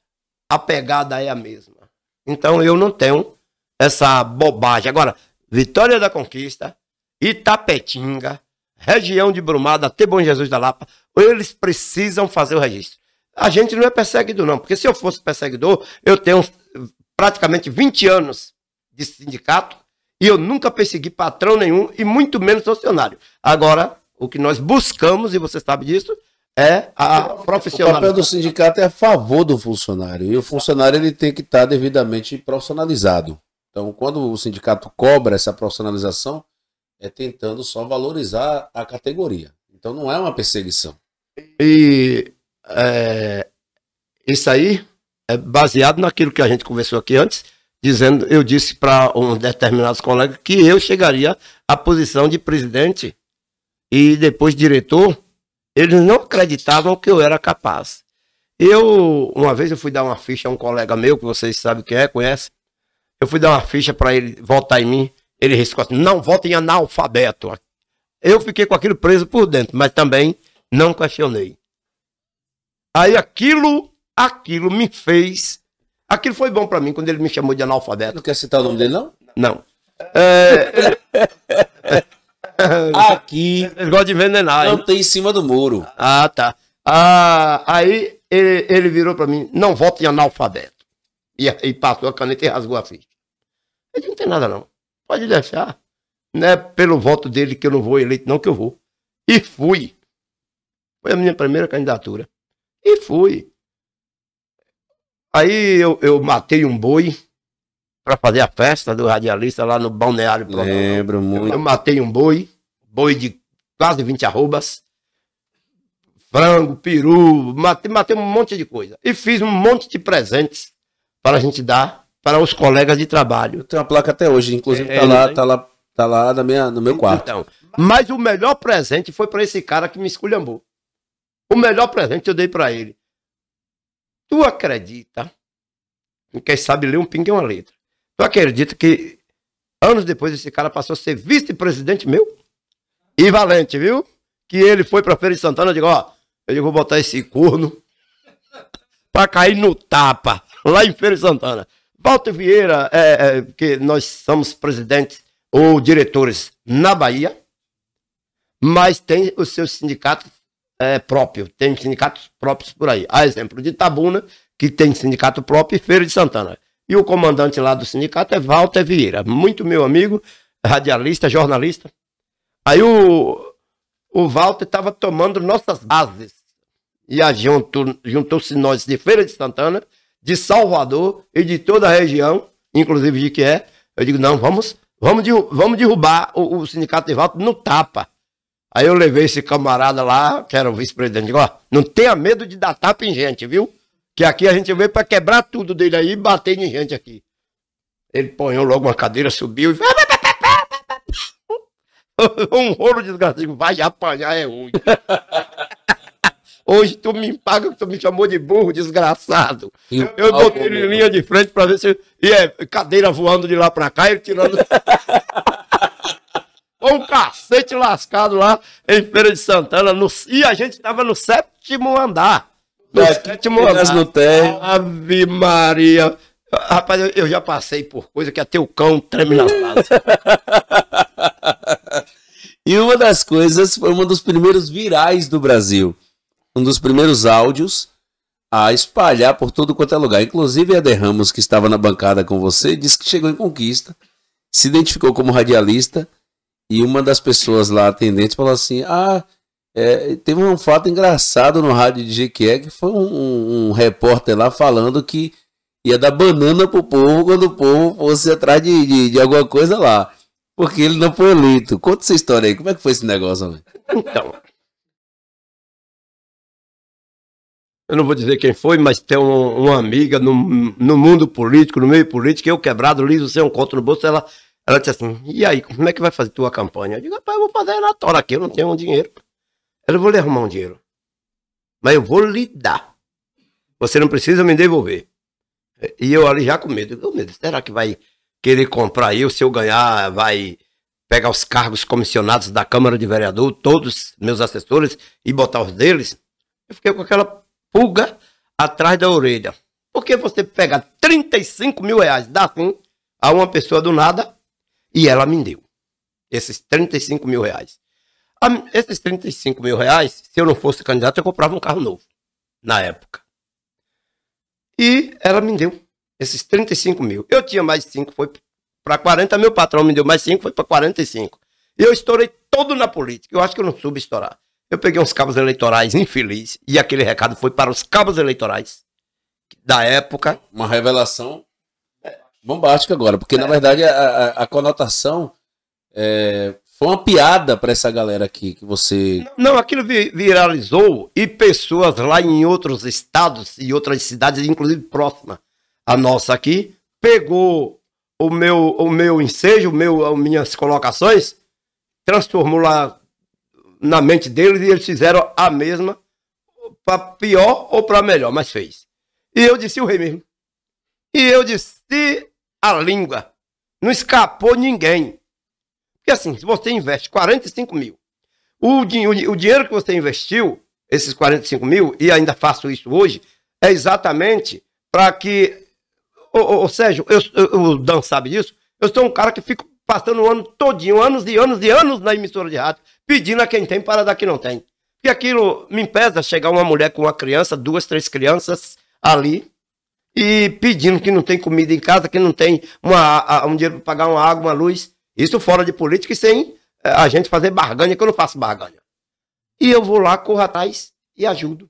a pegada é a mesma. Então eu não tenho essa bobagem. Agora, Vitória da Conquista, Itapetinga, região de Brumado, até Bom Jesus da Lapa, eles precisam fazer o registro. A gente não é perseguidor, não, porque se eu fosse perseguidor, eu tenho praticamente 20 anos de sindicato e eu nunca persegui patrão nenhum e muito menos funcionário. Agora, o que nós buscamos, e você sabe disso, é a profissionalização. O papel do sindicato é a favor do funcionário e o funcionário ele tem que estar devidamente profissionalizado. Então, quando o sindicato cobra essa profissionalização, é tentando só valorizar a categoria. Então, não é uma perseguição. E isso aí é baseado naquilo que a gente conversou aqui antes, eu disse para um determinados colegas que eu chegaria à posição de presidente e depois diretor. Eles não acreditavam que eu era capaz. Uma vez eu fui dar uma ficha a um colega meu, que vocês sabem quem é, conhece. Eu fui dar uma ficha para ele votar em mim. Ele riscou assim, não, vota em analfabeto. Eu fiquei com aquilo preso por dentro, mas também não questionei. Aí aquilo me fez... Aquilo foi bom para mim, quando ele me chamou de analfabeto. Não quer citar o nome dele, não? Não. Aqui... Eles gostam de envenenar, não hein? tem em cima do muro. Ah, tá. Aí ele virou para mim, não vote em analfabeto. E passou a caneta e rasgou a ficha. Eu disse, não tem nada não. Pode deixar. Não é pelo voto dele que eu não vou eleito, não, que eu vou. E fui. Foi a minha primeira candidatura. E fui. Aí eu matei um boi para fazer a festa do radialista lá no Balneário. Lembro muito. Eu matei um boi de quase 20 arrobas, frango, peru, matei um monte de coisa. E fiz um monte de presentes para a gente dar para os colegas de trabalho. Eu tenho uma placa até hoje, inclusive tá lá no meu quarto. Então, mas o melhor presente foi para esse cara que me esculhambou. O melhor presente eu dei para ele. Tu acredita? Quem sabe ler um pingo é uma letra. Tu acredita que anos depois esse cara passou a ser vice-presidente meu? E valente, viu? Que ele foi pra Feira de Santana, eu digo, vou botar esse corno pra cair no tapa, lá em Feira de Santana. Walter Vieira, que nós somos presidentes ou diretores na Bahia, mas tem os seus sindicatos próprios, tem sindicatos próprios por aí. A exemplo de Itabuna, que tem sindicato próprio, e Feira de Santana. E o comandante lá do sindicato é Walter Vieira, muito meu amigo, radialista, jornalista. Aí o Walter estava tomando nossas bases. E juntou-se nós de Feira de Santana, de Salvador e de toda a região, inclusive de Jequié. Eu digo, não, vamos derrubar o sindicato de Walter no tapa. Aí eu levei esse camarada lá, que era o vice-presidente, digo, não tenha medo de dar tapa em gente, viu? Que aqui a gente veio para quebrar tudo dele aí e bater em gente aqui. Ele ponhou logo uma cadeira, subiu e... um rolo desgraçado, vai apanhar é ruim. Hoje tu me paga que tu me chamou de burro, desgraçado. E Eu botei ele em linha de frente pra ver se... E cadeira voando de lá pra cá, ele tirando... Um cacete lascado lá em Feira de Santana. E a gente tava no 7º andar. No 7º andar. No térreo. Ave Maria. Rapaz, eu já passei por coisa que até o cão treme nas asas. E uma das coisas foi um dos primeiros virais do Brasil. Um dos primeiros áudios a espalhar por todo quanto é lugar. Inclusive, Éder Ramos, que estava na bancada com você, disse que chegou em Conquista, se identificou como radialista, e uma das pessoas lá atendentes falou assim, teve um fato engraçado no rádio de Jequié, que foi um repórter lá falando que ia dar banana pro povo quando o povo fosse atrás de alguma coisa lá. Porque ele não foi eleito. Conta essa história aí. Como é que foi esse negócio, homem? Então, eu não vou dizer quem foi, mas tem uma amiga no mundo político, no meio político, eu quebrado, liso, sem um conto no bolso, ela disse assim, e aí, como é que vai fazer tua campanha? Eu digo, rapaz, eu vou fazer na tora aqui, eu não tenho um dinheiro. Eu vou lhe arrumar um dinheiro. Mas eu vou lhe dar. Você não precisa me devolver. E eu ali já com medo. Será que vai querer comprar eu? Se eu ganhar, vai pegar os cargos comissionados da Câmara de Vereador, todos meus assessores, e botar os deles? Eu fiquei com aquela pulga atrás da orelha. Porque você pega 35 mil reais, dá assim, a uma pessoa do nada, e ela me deu esses 35 mil reais. Esses 35 mil reais, se eu não fosse candidato, eu comprava um carro novo, na época. E ela me deu esses 35 mil. Eu tinha mais 5, foi para 40, meu patrão me deu mais 5, foi para 45. E eu estourei todo na política, eu acho que eu não soube estourar. Eu peguei uns cabos eleitorais infelizes, e aquele recado foi para os cabos eleitorais da época. Uma revelação bombástica agora, porque na verdade a conotação foi uma piada para essa galera aqui que você... Não, aquilo viralizou e pessoas lá em outros estados e outras cidades, inclusive próxima a nossa aqui, pegou o meu ensejo, minhas colocações, transformou lá na mente deles e eles fizeram a mesma, para pior ou para melhor, mas fez. E eu disse o rei mesmo. E eu disse a língua. Não escapou ninguém. Porque assim, se você investe 45 mil, o dinheiro que você investiu, esses 45 mil, e ainda faço isso hoje, é exatamente para que... Ou Sérgio, o Dan sabe disso, eu sou um cara que fico passando o ano todinho, anos e anos e anos na emissora de rádio, pedindo a quem tem para dar quem não tem. Porque aquilo me pesa chegar uma mulher com uma criança, 2, 3 crianças ali, e pedindo que não tem comida em casa, que não tem um dinheiro para pagar uma água, uma luz. Isso fora de política e sem a gente fazer barganha, que eu não faço barganha. E eu vou lá, corro atrás e ajudo.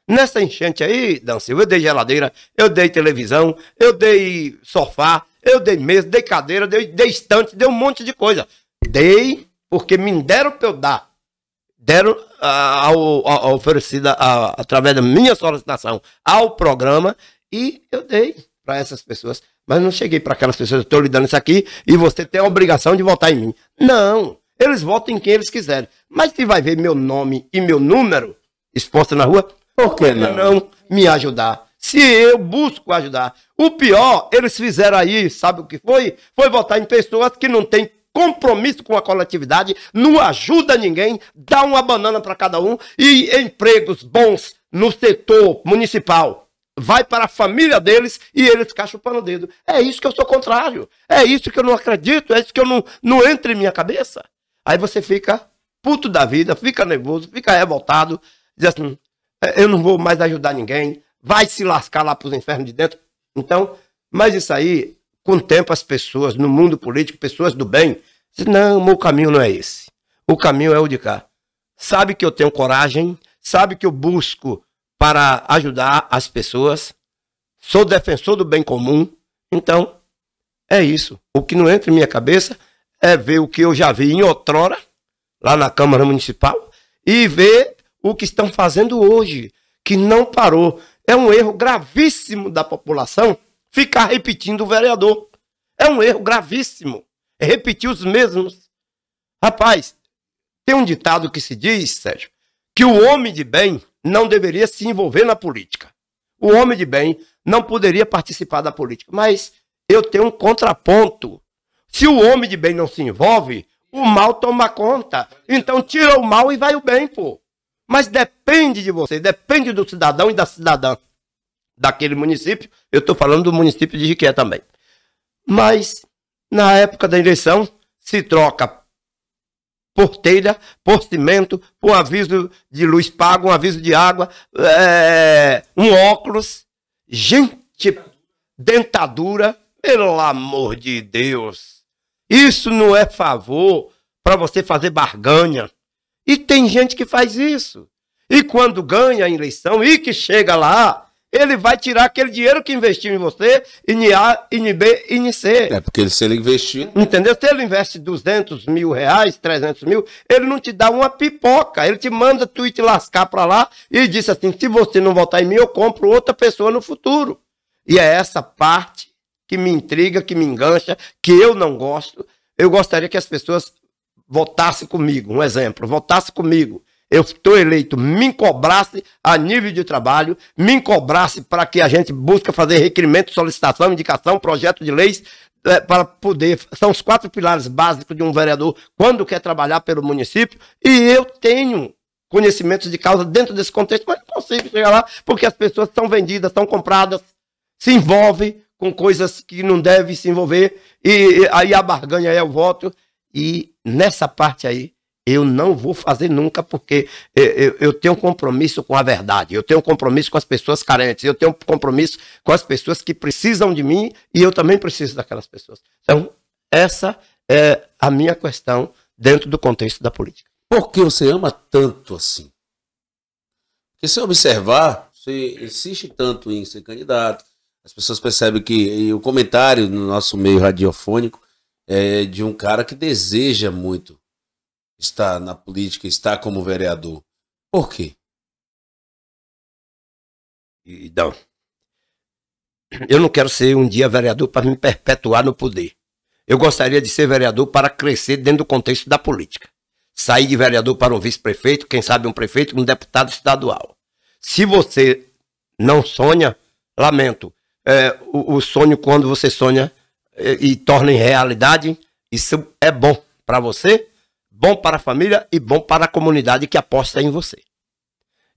Nessa enchente aí, Dan Silva, eu dei geladeira, eu dei televisão, eu dei sofá, eu dei mesa, dei cadeira, dei estante, dei um monte de coisa. Dei porque me deram para eu dar. Deram oferecida através da minha solicitação ao programa e eu dei para essas pessoas. Mas não cheguei para aquelas pessoas, eu estou lhe dando isso aqui e você tem a obrigação de votar em mim. Não, eles votam em quem eles quiserem. Mas se vai ver meu nome e meu número exposto na rua, por que não me ajudar? Se eu busco ajudar. O pior, eles fizeram aí, sabe o que foi? Foi votar em pessoas que não têm compromisso com a coletividade, não ajuda ninguém, dá uma banana para cada um e empregos bons no setor municipal. Vai para a família deles e eles ficam chupando o dedo. É isso que eu sou contrário. É isso que eu não acredito. É isso que eu não entra em minha cabeça. Aí você fica puto da vida, fica nervoso, fica revoltado, diz assim, eu não vou mais ajudar ninguém, vai se lascar lá para os infernos de dentro. Então, mas isso aí, com o tempo as pessoas no mundo político, pessoas do bem, dizem, não, o meu caminho não é esse. O caminho é o de cá. Sabe que eu tenho coragem, sabe que eu busco para ajudar as pessoas, sou defensor do bem comum, então é isso. O que não entra em minha cabeça é ver o que eu já vi em outrora, lá na Câmara Municipal, e ver o que estão fazendo hoje, que não parou. É um erro gravíssimo da população ficar repetindo o vereador. É um erro gravíssimo. É repetir os mesmos. Rapaz, tem um ditado que se diz, Sérgio, que o homem de bem não deveria se envolver na política. O homem de bem não poderia participar da política. Mas eu tenho um contraponto. Se o homem de bem não se envolve, o mal toma conta. Então tira o mal e vai o bem, pô. Mas depende de você, depende do cidadão e da cidadã daquele município. Eu estou falando do município de Jiquié também. Mas, na época da eleição, se troca por telha, por cimento, por aviso de luz pago, um aviso de água, um óculos. Gente, dentadura, pelo amor de Deus. Isso não é favor para você fazer barganha. E tem gente que faz isso. E quando ganha a eleição e que chega lá, ele vai tirar aquele dinheiro que investiu em você, em A, em B, em C. É porque se ele investir... Entendeu? Se ele investe 200 mil reais, 300 mil, ele não te dá uma pipoca. Ele te manda tu ir te lascar para lá e diz assim, se você não votar em mim, eu compro outra pessoa no futuro. E é essa parte que me intriga, que me engancha, que eu não gosto. Eu gostaria que as pessoas votassem comigo. Um exemplo, votasse comigo. Eu estou eleito, me cobrasse a nível de trabalho, me cobrasse para que a gente busque fazer requerimento, solicitação, indicação, projeto de leis, para poder... São os 4 pilares básicos de um vereador quando quer trabalhar pelo município. E eu tenho conhecimentos de causa dentro desse contexto, mas não consigo chegar lá porque as pessoas são vendidas, são compradas, se envolvem com coisas que não devem se envolver, e aí a barganha é o voto. E nessa parte aí, eu não vou fazer nunca, porque eu tenho compromisso com a verdade, eu tenho compromisso com as pessoas carentes, eu tenho compromisso com as pessoas que precisam de mim, e eu também preciso daquelas pessoas. Então, essa é a minha questão dentro do contexto da política. Por que você ama tanto assim? Porque se observar, você insiste tanto em ser candidato, as pessoas percebem que o comentário no nosso meio radiofônico é de um cara que deseja muito estar na política, estar como vereador. Por quê? Então, eu não quero ser um dia vereador para me perpetuar no poder. Eu gostaria de ser vereador para crescer dentro do contexto da política. Sair de vereador para um vice-prefeito, quem sabe um prefeito, um deputado estadual. Se você não sonha, lamento. O sonho, quando você sonha e torna em realidade, isso é bom para você, bom para a família e bom para a comunidade que aposta em você.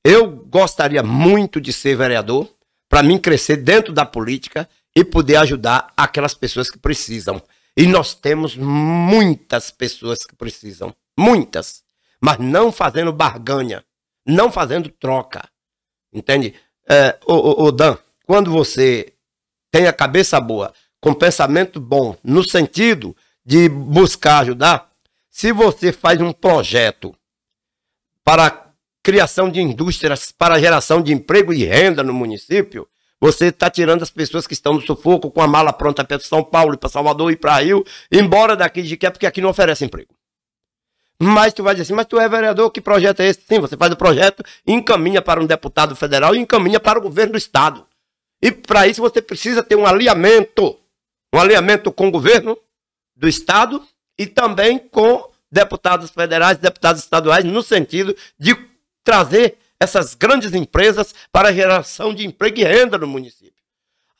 Eu gostaria muito de ser vereador para mim crescer dentro da política e poder ajudar aquelas pessoas que precisam. E nós temos muitas pessoas que precisam, muitas, mas não fazendo barganha, não fazendo troca. Entende? Dan, quando você tem a cabeça boa, com pensamento bom, no sentido de buscar ajudar, se você faz um projeto para criação de indústrias, para geração de emprego e renda no município, você está tirando as pessoas que estão no sufoco com a mala pronta para São Paulo, para Salvador e para Rio, embora daqui de Jiquié, porque aqui não oferece emprego. Mas tu vai dizer assim, mas tu é vereador, que projeto é esse? Sim, você faz o projeto, encaminha para um deputado federal e encaminha para o governo do estado. E para isso você precisa ter um alinhamento com o governo do estado e também com deputados federais, deputados estaduais, no sentido de trazer essas grandes empresas para a geração de emprego e renda no município.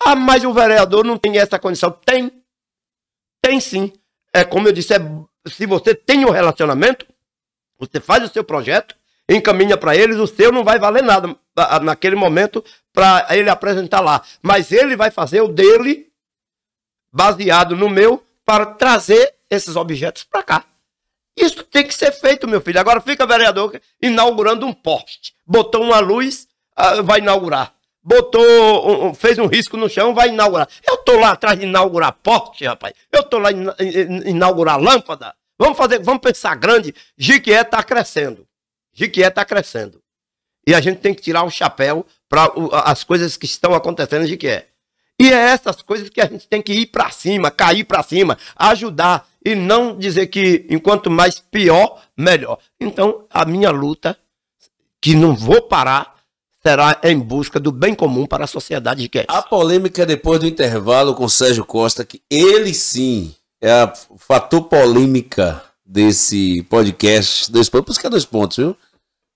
Ah, mas o vereador não tem essa condição. Tem sim. É como eu disse, se você tem um relacionamento, você faz o seu projeto, encaminha para eles, o seu não vai valer nada naquele momento para ele apresentar lá. Mas ele vai fazer o dele, baseado no meu, para trazer esses objetos para cá. Isso tem que ser feito, meu filho. Agora fica vereador inaugurando um poste. Botou uma luz, vai inaugurar. Fez um risco no chão, vai inaugurar. Eu tô lá atrás de inaugurar poste, rapaz. Eu tô lá inaugurar lâmpada. Vamos pensar grande. Jiquié tá crescendo. Jiquié tá crescendo. E a gente tem que tirar o chapéu para as coisas que estão acontecendo em Jiquié. E é essas coisas que a gente tem que ir para cima, cair para cima, ajudar. E não dizer que enquanto mais pior, melhor. Então, a minha luta, que não vou parar, será em busca do bem comum para a sociedade de Jiquié. A polêmica depois do intervalo com Sérgio Costa, que ele sim é o fator polêmica desse podcast. 2 pontos, por isso que é 2 pontos, viu?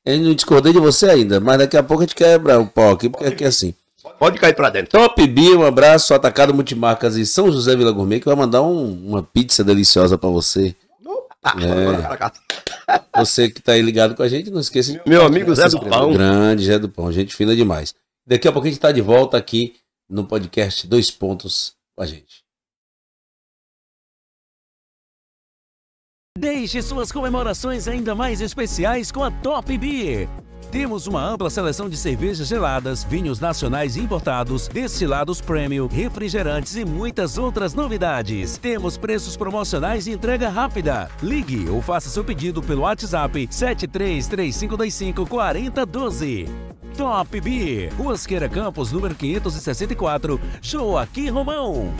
Eu não discordei de você ainda, mas daqui a pouco a gente quebra o pau aqui, porque aqui é assim. Pode cair pra dentro. Top Beer, um abraço, Atacado Multimarcas em São José Vila Gourmet, que vai mandar uma pizza deliciosa pra você. Você que tá aí ligado com a gente, não esqueça. Meu amigo Zé do Pão. Grande Zé do Pão, gente fina demais. Daqui a pouco a gente tá de volta aqui no podcast 2 Pontos com a gente. Deixe suas comemorações ainda mais especiais com a Top Beer. Temos uma ampla seleção de cervejas geladas, vinhos nacionais importados, destilados premium, refrigerantes e muitas outras novidades. Temos preços promocionais e entrega rápida. Ligue ou faça seu pedido pelo WhatsApp 7335254012. Top Beer, Rua Asqueira Campos, número 564, Joaquim Romão.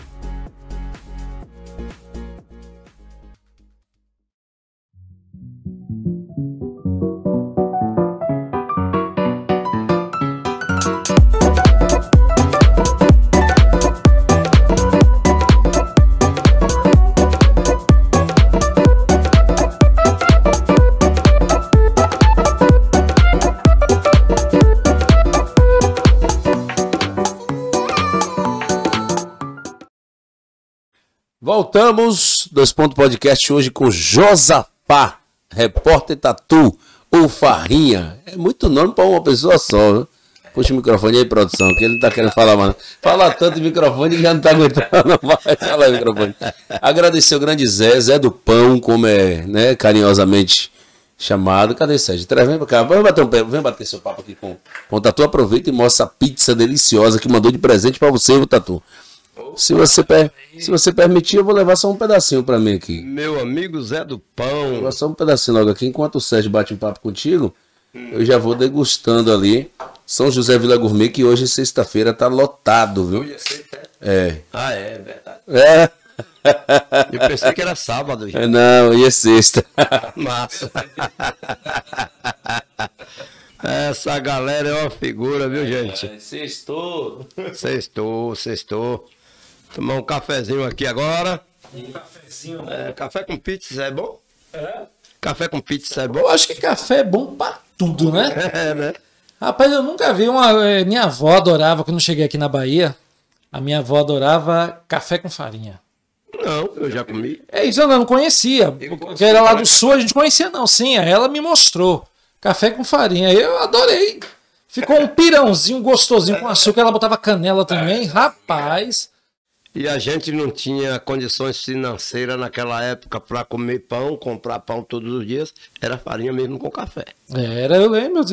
Voltamos, 2 Pontos Podcast hoje com Josafá, repórter Tatu, ou Farrinha. É muito nome para uma pessoa só, viu? Puxa o microfone aí, produção, que ele não tá querendo falar mais. Fala tanto de microfone que já não tá aguentando. Vai, fala aí, microfone. Agradecer o grande Zé do Pão, como é, né, carinhosamente chamado. Cadê Sérgio? Vem pra cá, vem bater seu papo aqui com o Tatu. Aproveita e mostra a pizza deliciosa que mandou de presente para você, viu, Tatu? Se você permitir, eu vou levar só um pedacinho pra mim aqui. Meu amigo Zé do Pão. Vou levar só um pedacinho logo aqui. Enquanto o Sérgio bate um papo contigo, eu já vou degustando ali. São José Vila Gourmet, que hoje, sexta-feira, tá lotado, viu? Hoje é sexta? É. Ah, é verdade. É. Eu pensei que era sábado. Gente. Não, hoje é sexta. Massa. Essa galera é uma figura, viu, gente? Sextou. Sextou. Tomar um cafezinho aqui agora. Cafezinho. Café com pizza é bom? É. Café com pizza é bom? Eu acho que café é bom pra tudo, né? É, né? Rapaz, eu nunca vi minha avó adorava, quando eu cheguei aqui na Bahia, a minha avó adorava café com farinha. Não, eu já comi. É isso, eu não conhecia. Porque era lá do sul, a gente conhecia não. Sim, aí ela me mostrou. Café com farinha. Eu adorei. Ficou um pirãozinho gostosinho com açúcar. Ela botava canela também. Rapaz. E a gente não tinha condições financeiras naquela época para comer pão, comprar pão todos os dias. Era farinha mesmo com café. Eu lembro.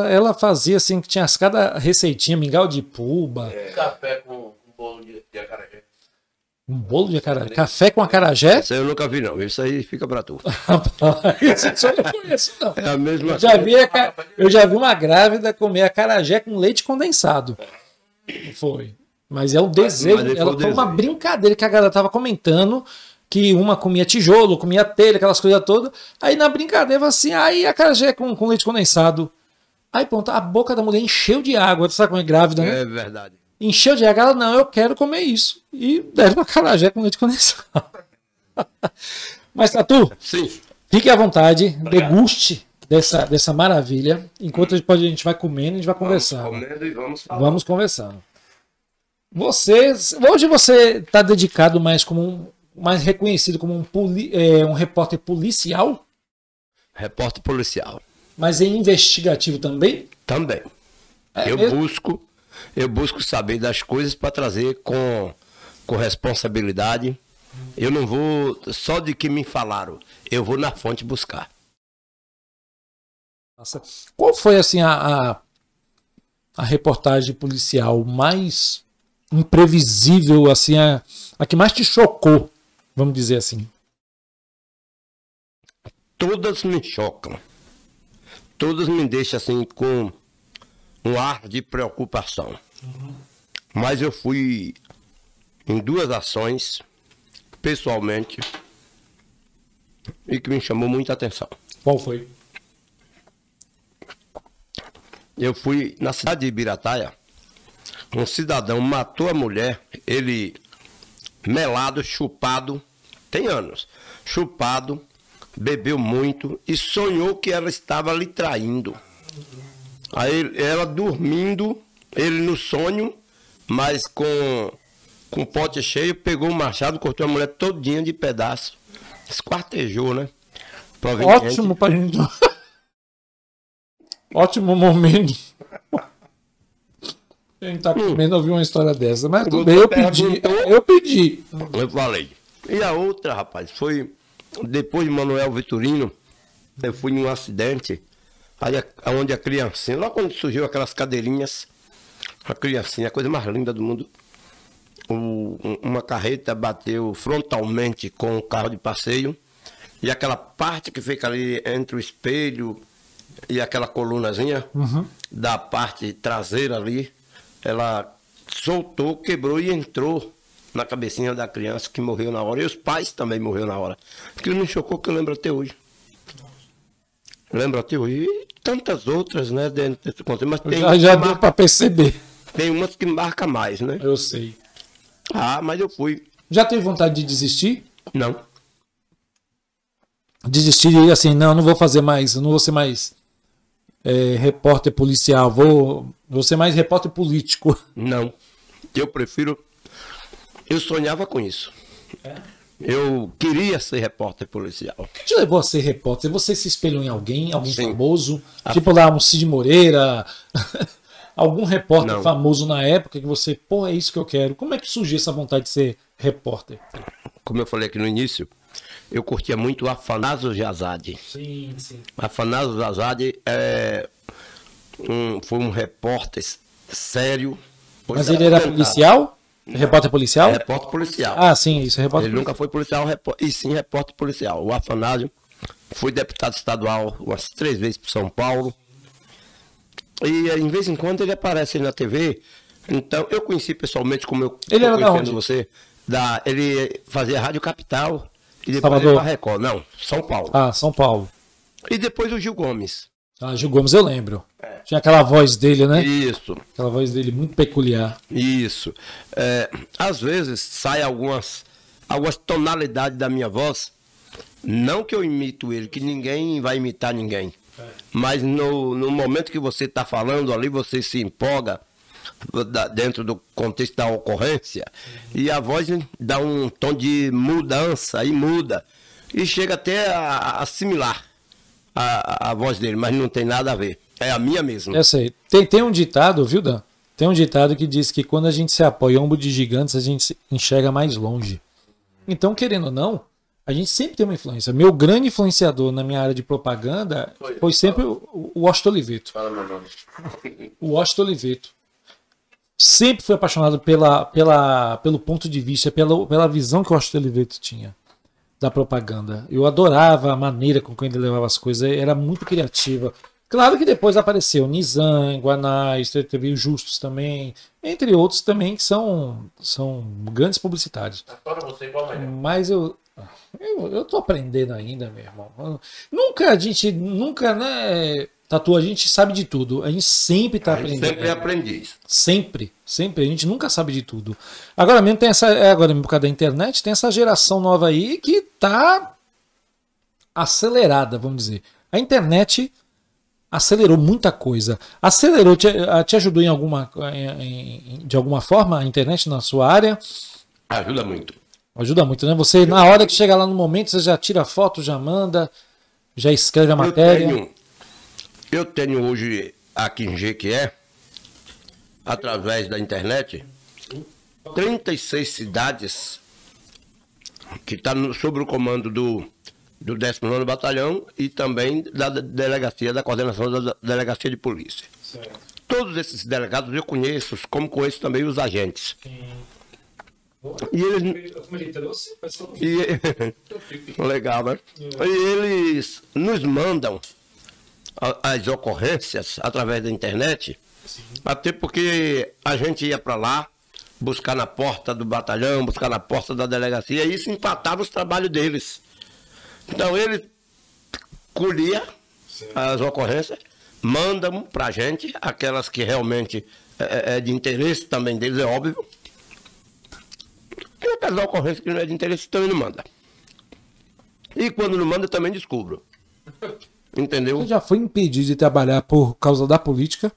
Ela fazia assim, que tinha cada receitinha, mingau de puba. Café com bolo de acarajé. Um bolo de acarajé. Café com acarajé? Isso aí eu nunca vi, não. Isso aí fica pra tu. Isso eu não conheço, não. É a mesma Eu já vi uma grávida comer acarajé com leite condensado. Foi. Mas é o desejo. Foi uma brincadeira que a galera tava comentando. Que uma comia tijolo, comia telha, aquelas coisas todas. Aí na brincadeira, assim, aí acarajé com leite condensado. Aí pronto, a boca da mulher encheu de água. Tu sabe como é grávida, né? É verdade. Encheu de água, ela, não, eu quero comer isso. E deram uma acarajé com leite condensado. Mas, Tatu, sim, fique à vontade, deguste dessa maravilha. Enquanto a gente vai comendo, a gente vai conversando. Comendo e Vamos conversando. Hoje você está dedicado mais reconhecido como um repórter policial? Repórter policial. Mas é investigativo também? Também. Eu busco saber das coisas para trazer com responsabilidade. Eu não vou só de que me falaram. Eu vou na fonte buscar. Nossa. Qual foi assim a reportagem policial mais imprevisível, assim, a que mais te chocou, vamos dizer assim? Todas me chocam. Todas me deixam assim com um ar de preocupação. Mas eu fui em 2 ações, pessoalmente, e que me chamou muita atenção. Qual foi? Eu fui na cidade de Ibirataia, um cidadão matou a mulher, ele melado, chupado, tem anos, chupado, bebeu muito e sonhou que ela estava lhe traindo. Aí ela dormindo, ele no sonho, mas com o pote cheio, pegou o machado, cortou a mulher todinha de pedaço. Esquartejou, né? Ótimo pra gente. Ótimo momento. A gente tá comendo ouvir uma história dessa. Mas tudo bem, eu pedi. Eu falei. E a outra, rapaz, foi depois de Manuel Vitorino, eu fui num acidente, aí onde a criancinha, lá quando surgiu aquelas cadeirinhas, a criancinha, a coisa mais linda do mundo, uma carreta bateu frontalmente com o carro de passeio, e aquela parte que fica ali entre o espelho e aquela colunazinha da parte traseira ali, ela soltou, quebrou e entrou na cabecinha da criança, que morreu na hora. E os pais também morreram na hora. Aquilo me chocou, que eu lembro até hoje. Lembro até hoje. E tantas outras, né, dentro desse contexto. Mas tem já deu para perceber. Tem umas que marcam mais, né? Eu sei. Ah, mas eu fui. Já teve vontade de desistir? Não. Desistir e assim, não vou fazer mais, não vou ser mais repórter policial, vou ser mais repórter político. Não. Eu prefiro... Eu sonhava com isso. Eu queria ser repórter policial. O que te levou a ser repórter? Você se espelhou em alguém famoso? Tipo lá, um Cid Moreira? Algum repórter famoso na época que você, pô, é isso que eu quero. Como é que surgiu essa vontade de ser repórter? Como eu falei aqui no início, eu curtia muito Afanásio Jazade. Sim. Afanásio Jazade foi um repórter sério. Mas ele era policial? Repórter policial? Repórter policial. Ah, sim, isso é repórter policial. Ele nunca foi policial, e sim repórter policial. O Afanásio foi deputado estadual umas 3 vezes para São Paulo. E em vez em quando ele aparece na TV. Então, eu conheci pessoalmente, como eu ele era conhecendo você. Ele fazia Rádio Capital e depois Salvador. ele Record. Não, São Paulo. Ah, São Paulo. E depois o Gil Gomes. Ah, Gil Gomes eu lembro. Tinha aquela voz dele, né? Isso. Aquela voz dele muito peculiar. Isso. Às vezes sai algumas tonalidades da minha voz. Não que eu imito ele, que ninguém vai imitar ninguém. Mas no momento que você está falando ali, você se empolga dentro do contexto da ocorrência. E a voz dá um tom de mudança, aí muda. E chega até a assimilar a voz dele, mas não tem nada a ver. É a minha mesmo. Eu sei. Tem um ditado, viu, Dan? Tem um ditado que diz que quando a gente se apoia em ombro de gigantes, a gente enxerga mais longe. Então, querendo ou não, a gente sempre tem uma influência. Meu grande influenciador na minha área de propaganda foi sempre o Washington Oliveto. Fala meu nome. O Washington Oliveto. Sempre fui apaixonado pelo ponto de vista, pela visão que o Washington Oliveto tinha da propaganda. Eu adorava a maneira com que ele levava as coisas, era muito criativa. Claro que depois apareceu Nizam, Guanais, teve o Justus também, entre outros também que são grandes publicitários. Mas eu tô aprendendo ainda, meu irmão. Nunca, né, Tatu, a gente sabe de tudo. A gente sempre tá aprendendo. Sempre é aprendiz. Sempre. A gente nunca sabe de tudo. Agora mesmo tem agora mesmo por causa da internet, tem essa geração nova aí que tá acelerada, vamos dizer. A internet acelerou muita coisa. Acelerou, te ajudou de alguma forma a internet na sua área? Ajuda muito. Ajuda muito, né? Você, na hora que chega lá no momento, você já tira foto, já manda, já escreve a matéria. Eu tenho hoje aqui em Jequié, através da internet, 36 cidades que estão sob o comando do 19º Batalhão e também da delegacia, da coordenação da delegacia de polícia. Certo. Todos esses delegados eu conheço, como conheço também os agentes. E eles... Como ele trouxe? Legal, né? E eles nos mandam as ocorrências através da internet. Sim. Até porque a gente ia para lá buscar na porta do batalhão, buscar na porta da delegacia, e isso empatava os trabalhos deles. Então ele colhia as ocorrências, mandam para a gente, aquelas que realmente é de interesse também deles, é óbvio. E aquelas ocorrências que não é de interesse, então ele não manda. E E quando não manda, eu também descubro. Entendeu? Você já foi impedido de trabalhar por causa da política?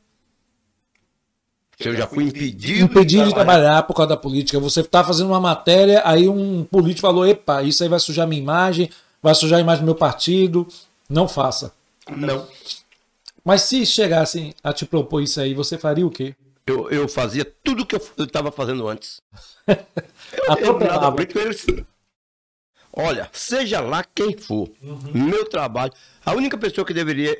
Se eu já fui impedido de trabalhar por causa da política. Você tá fazendo uma matéria, aí um político falou, epa, isso aí vai sujar minha imagem, vai sujar a imagem do meu partido. Não faça. Não. Mas se chegassem a te propor isso aí, você faria o quê? Eu fazia tudo que eu estava fazendo antes. Olha, seja lá quem for, meu trabalho, a única pessoa que deveria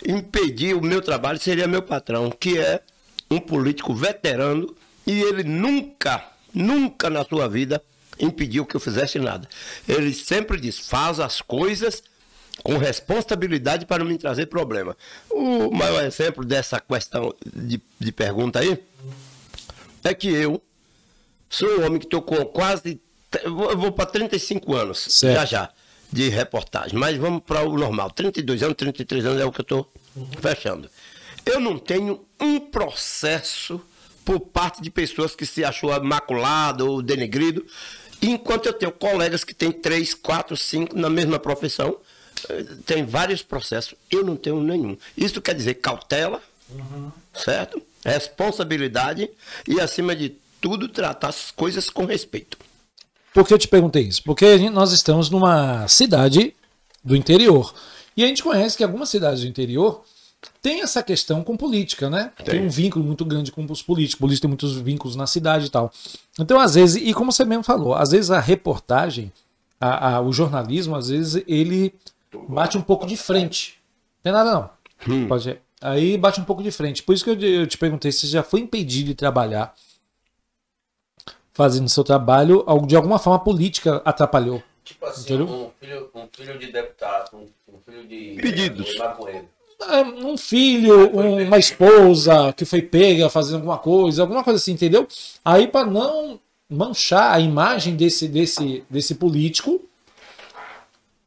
impedir o meu trabalho seria meu patrão, que é um político veterano, e ele nunca na sua vida impediu que eu fizesse nada. Ele sempre diz, faz as coisas com responsabilidade para não me trazer problema. O maior exemplo dessa questão de pergunta aí é que eu sou um homem que estou com quase, eu vou para 35 anos, certo. já, de reportagem, mas vamos para o normal, 32 anos, 33 anos é o que eu estou fechando. Eu não tenho um processo por parte de pessoas que se achou maculado ou denegrido, enquanto eu tenho colegas que têm 3, 4, 5 na mesma profissão, tem vários processos, eu não tenho nenhum. Isso quer dizer cautela, certo? Responsabilidade e, acima de tudo, tratar as coisas com respeito. Por que eu te perguntei isso? Porque nós estamos numa cidade do interior. E a gente conhece que algumas cidades do interior tem essa questão com política, né? Tem um vínculo muito grande com os políticos. O político tem muitos vínculos na cidade e tal. Então, às vezes, e como você mesmo falou, às vezes a reportagem, o jornalismo, às vezes, ele bate um pouco de frente. Não tem nada, não. Pode... Aí bate um pouco de frente. Por isso que eu te perguntei se você já foi impedido de trabalhar fazendo seu trabalho, de alguma forma a política atrapalhou. Tipo assim, um filho de deputado, um filho de pedidos. Um filho, uma esposa que foi pega fazendo alguma coisa assim, entendeu? Aí, para não manchar a imagem desse político,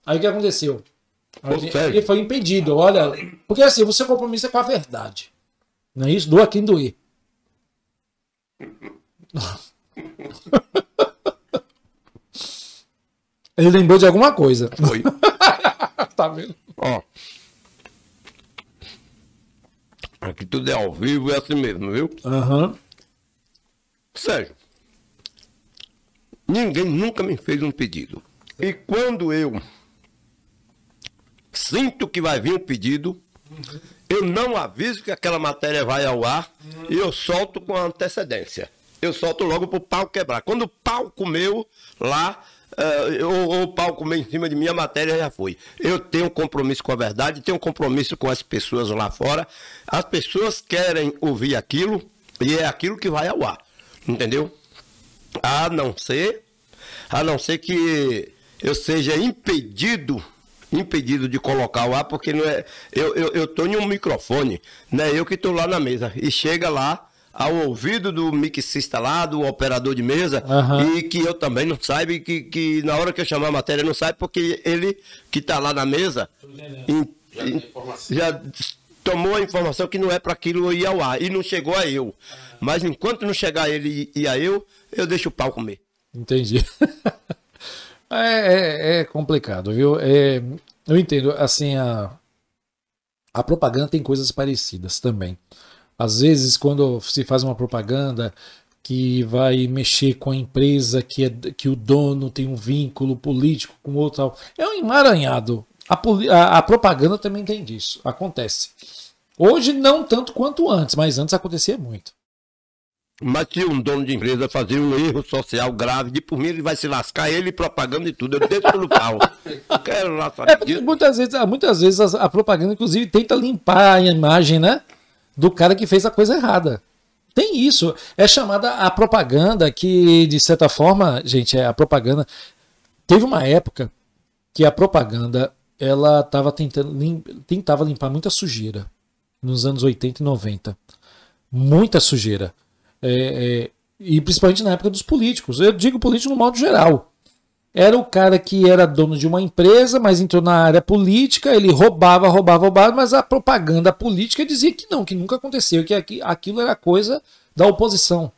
aí o que aconteceu? Ele foi impedido, olha, porque assim, você compromisso com a verdade, não é isso? Doa quem doer. Ele lembrou de alguma coisa. Foi. Tá vendo? Ó. Aqui tudo é ao vivo, é assim mesmo, viu? Sérgio, ninguém nunca me fez um pedido. E quando eu sinto que vai vir um pedido, eu não aviso que aquela matéria vai ao ar e eu solto com antecedência. Eu solto logo pro pau quebrar. Quando o pau comeu lá, ou o pau comeu em cima de mim, a matéria já foi. Eu tenho um compromisso com a verdade, tenho um compromisso com as pessoas lá fora. As pessoas querem ouvir aquilo e é aquilo que vai ao ar. Entendeu? A não ser que eu seja impedido de colocar o ar, porque não é, eu tô em um microfone, não é eu que estou lá na mesa. E chega lá ao ouvido do mixista lá, do operador de mesa, e que eu também não saiba, e que na hora que eu chamar a matéria não sai, porque ele que está lá na mesa já tomou a informação que não é para aquilo ir ao ar, e não chegou a eu. Mas enquanto não chegar ele e a eu deixo o pau comer. Entendi. É complicado, viu? Eu entendo, assim, a propaganda tem coisas parecidas também. Às vezes, quando se faz uma propaganda que vai mexer com a empresa, que o dono tem um vínculo político com outro tal, é um emaranhado. A propaganda também tem disso, acontece. Hoje não tanto quanto antes, mas antes acontecia muito. Mas se um dono de empresa fazer um erro social grave, por mim ele vai se lascar, ele propaganda e tudo, eu desço pelo pau. Quero lá saber disso. Muitas vezes a propaganda, inclusive, tenta limpar a imagem, né, do cara que fez a coisa errada. Tem isso. É chamada a propaganda que, de certa forma, gente, a propaganda... Teve uma época que a propaganda, ela tentava limpar muita sujeira. Nos anos 80 e 90. Muita sujeira. E principalmente na época dos políticos. Eu digo político no modo geral. Era o cara que era dono de uma empresa, mas entrou na área política, ele roubava, mas a propaganda política dizia que não, que nunca aconteceu, que aquilo era coisa da oposição.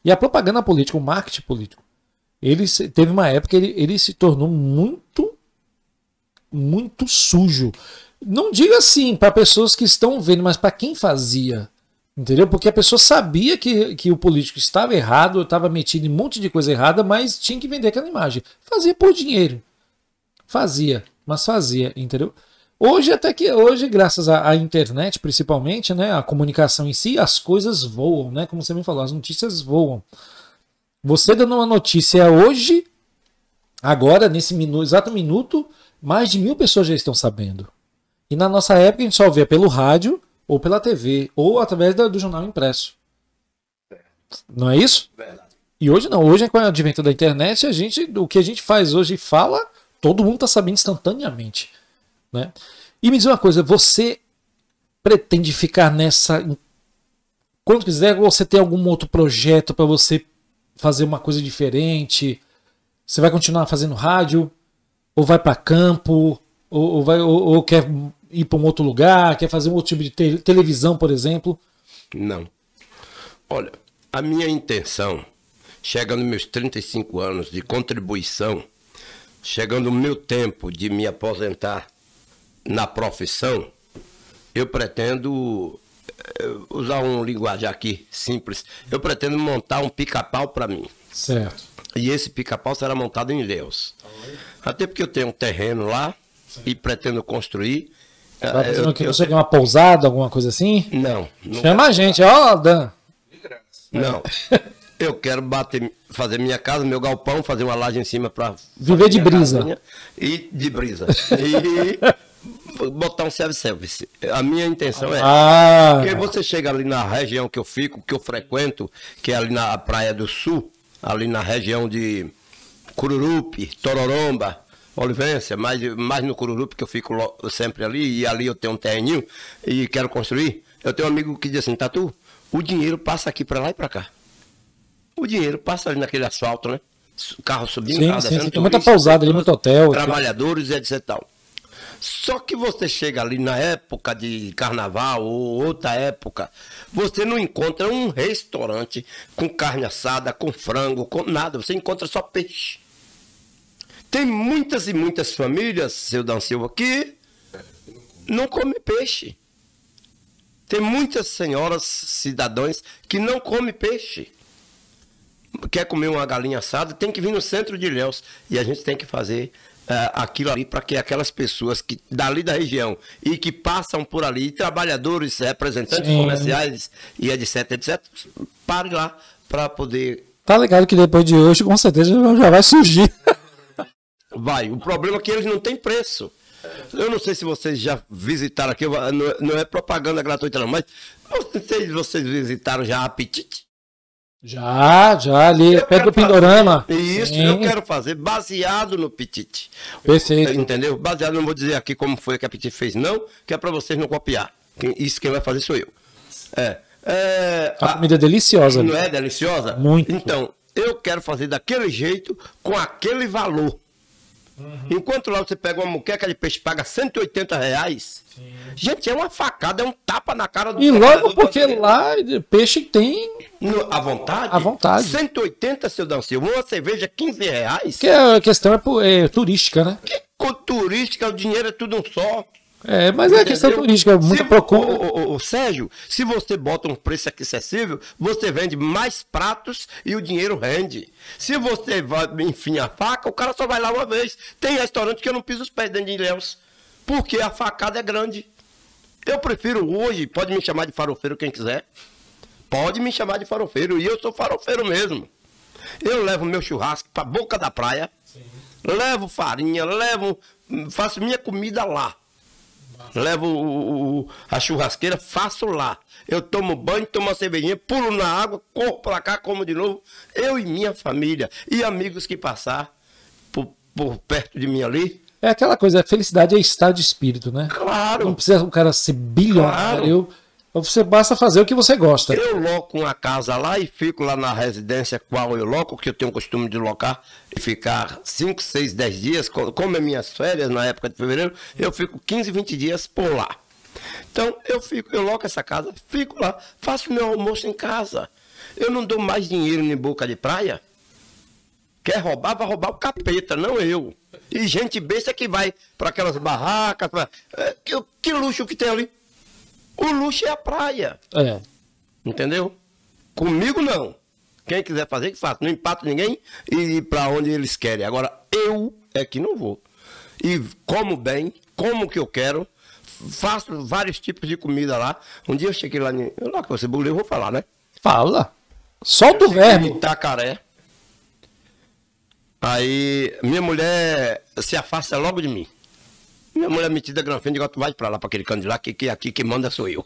E a propaganda política, o marketing político, teve uma época que ele se tornou muito muito sujo. Não diga assim para pessoas que estão vendo, mas para quem fazia. Entendeu? Porque a pessoa sabia que o político estava errado, estava metido em um monte de coisa errada, mas tinha que vender aquela imagem. Fazia por dinheiro. Fazia, mas fazia, entendeu? Hoje, graças à internet, principalmente, né, a comunicação em si, as coisas voam, né? Como você me falou, as notícias voam. Você dando uma notícia hoje, agora, nesse exato minuto, mais de 1000 pessoas já estão sabendo. E na nossa época a gente só via pelo rádio, ou pela TV, ou através do jornal impresso. Não é isso? Verdade. E hoje não. Hoje, com o advento da internet, o que a gente faz hoje e fala, todo mundo está sabendo instantaneamente. Né? E me diz uma coisa, você pretende ficar nessa... Quando quiser, você tem algum outro projeto para você fazer uma coisa diferente? Você vai continuar fazendo rádio? Ou vai para campo? Ou quer ir para um outro lugar, quer fazer um outro tipo de televisão, por exemplo? Não. Olha, a minha intenção, chegando aos meus 35 anos de contribuição, chegando o meu tempo de me aposentar na profissão, eu pretendo, usar um linguagem aqui simples, eu pretendo montar um pica-pau para mim. Certo. E esse pica-pau será montado em Ilhéus. Até porque eu tenho um terreno lá e pretendo construir. Você quer uma pousada, alguma coisa assim? Não. Chama a gente, ó, Dan. Não. Eu quero fazer minha casa, meu galpão, fazer uma laje em cima para viver de brisa. E de brisa. E botar um self-service. A minha intenção é porque você chega ali na região que eu fico, que eu frequento, que é ali na Praia do Sul, ali na região de Cururupi, Tororomba, Olivência, mais no Cururupi, que eu fico sempre ali, e ali eu tenho um terreninho e quero construir. Eu tenho um amigo que diz assim, Tatu, o dinheiro passa aqui para lá e para cá. O dinheiro passa ali naquele asfalto, né? Carro subindo, carro descendo. Tem muita pousada ali, muito hotel. Trabalhadores, etc e tal. Só que você chega ali na época de carnaval ou outra época, você não encontra um restaurante com carne assada, com frango, com nada. Você encontra só peixe. Tem muitas e muitas famílias, seu Dan Silva, que não comem peixe. Tem muitas senhoras, cidadãos, que não comem peixe. Quer comer uma galinha assada, tem que vir no centro de Ilhéus. E a gente tem que fazer aquilo ali para que aquelas pessoas que dali da região e que passam por ali, trabalhadores, representantes comerciais e etc, parem lá para poder... Tá ligado que depois de hoje, com certeza, já vai surgir. Vai. O problema é que eles não têm preço. Eu não sei se vocês já visitaram aqui, não é propaganda gratuita não, mas vocês visitaram já Apetite? Já, ali, perto do Pindorama. Isso, eu quero fazer baseado no Apetite. Perfeito. Entendeu? Baseado, não vou dizer aqui como foi que a Apetite fez, não, que é para vocês não copiar. Isso quem vai fazer sou eu. A comida é deliciosa. Não é deliciosa? Muito. Então, eu quero fazer daquele jeito, com aquele valor. Enquanto lá você pega uma muqueca de peixe, paga R$180. Sim. Gente, é uma facada, é um tapa na cara do... E logo porque lá peixe tem... À vontade? À vontade. 180, seu Dan Silva. Uma cerveja R$15. Porque a questão é turística, né? Que turística, o dinheiro é tudo um só. Mas é questão turística, muita procura. Sérgio, se você bota um preço aqui acessível, você vende mais pratos e o dinheiro rende. Se você vai, enfim, a faca, o cara só vai lá uma vez. Tem restaurante que eu não piso os pés dentro de Ilhéus, porque a facada é grande. Eu prefiro hoje, pode me chamar de farofeiro quem quiser. Pode me chamar de farofeiro, e eu sou farofeiro mesmo. Eu levo meu churrasco para boca da praia, levo farinha, faço minha comida lá. Levo a churrasqueira, faço lá. Eu tomo banho, tomo uma cervejinha, pulo na água, corro pra cá, como de novo. Eu e minha família. E amigos que passar por perto de mim ali. É aquela coisa, a felicidade é estado de espírito, né? Claro. Não precisa um cara ser bilionário. Claro. Você basta fazer o que você gosta. Eu loco uma casa lá e fico lá na residência qual eu loco, que eu tenho o costume de locar e ficar 5, 6, 10 dias, como é minhas férias na época de fevereiro, eu fico 15, 20 dias por lá. Então eu loco essa casa, fico lá, faço meu almoço em casa. Eu não dou mais dinheiro em boca de praia. Quer roubar, vai roubar o capeta, não eu. E gente besta que vai para aquelas barracas. Que luxo que tem ali? O luxo é a praia. É. Entendeu? Comigo não. Quem quiser fazer, que faça. Não empato ninguém e ir para onde eles querem. Agora, eu é que não vou. E como bem, como que eu quero. Faço vários tipos de comida lá. Um dia eu cheguei lá que você buleu, eu vou falar, né? Fala. Solta o verbo. Em Itacaré. Aí, minha mulher se afasta logo de mim. Minha mulher metida granfina, digo, tu vai pra lá, pra aquele canto de lá, que aqui quem manda sou eu.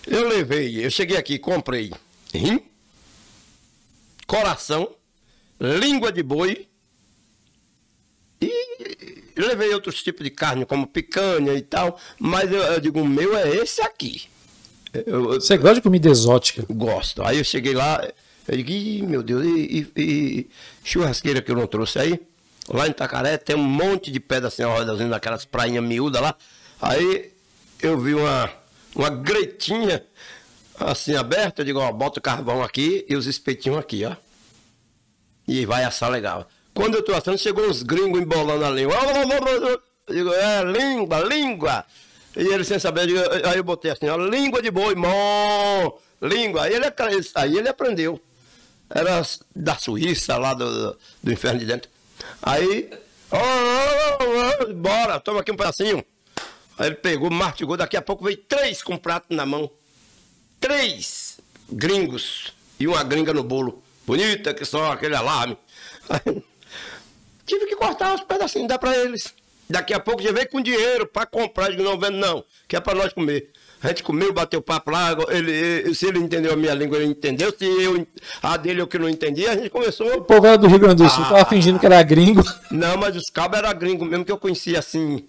Eu cheguei aqui, comprei rim, coração, língua de boi e levei outros tipos de carne, como picanha e tal, mas eu digo, o meu é esse aqui. Você gosta de comida exótica? Gosto. Aí eu cheguei lá, eu digo, ih, meu Deus, e churrasqueira que eu não trouxe aí? Lá em Itacaré tem um monte de pedra assim, rodazinha, daquelas prainhas miúdas lá. Aí eu vi uma gretinha assim aberta, eu digo, ó, bota o carvão aqui e os espetinhos aqui, ó. E vai assar legal. Quando eu tô assando, chegou uns gringos embolando a língua. Eu digo, língua. E ele sem saber, aí eu botei assim, ó, língua de boi, língua. Aí ele aprendeu. Era da Suíça, lá do inferno de dentro. Aí, bora, toma aqui um pedacinho. Aí ele pegou, mastigou, daqui a pouco veio 3 com prato na mão. 3 gringos e uma gringa no bolo. Bonita que só aquele alarme. Aí, tive que cortar os pedacinhos, dá pra eles. Daqui a pouco já veio com dinheiro pra comprar, eu digo, não vendo não, que é pra nós comer. A gente comeu, bateu papo lá, se ele entendeu a minha língua, ele entendeu, se a dele eu que não entendi, a gente começou... O povo era do Rio Grande do Sul, tava fingindo que era gringo. Não, mas os cabos eram gringos, mesmo que eu conhecia assim,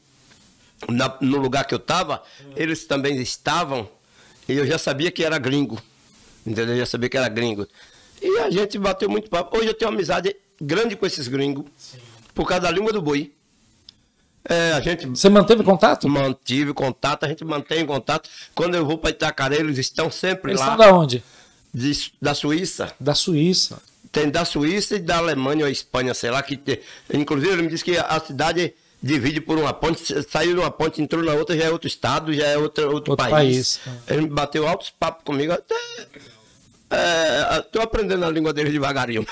no lugar que eu tava, eles também estavam, e eu já sabia que era gringo, entendeu? Eu já sabia que era gringo. E a gente bateu muito papo. Hoje eu tenho uma amizade grande com esses gringos, por causa da língua do boi. Você manteve contato? Mantive contato, a gente mantém contato. Quando eu vou para Itacaré, eles estão sempre eles lá. Eles estão da onde? Da Suíça. Da Suíça. Tem da Suíça e da Alemanha ou Espanha, sei lá. Inclusive, ele me disse que a cidade divide por uma ponte, saiu de uma ponte, entrou na outra, já é outro estado, já é outro país. Ele bateu altos papos comigo, até... Estou aprendendo a língua dele devagarinho.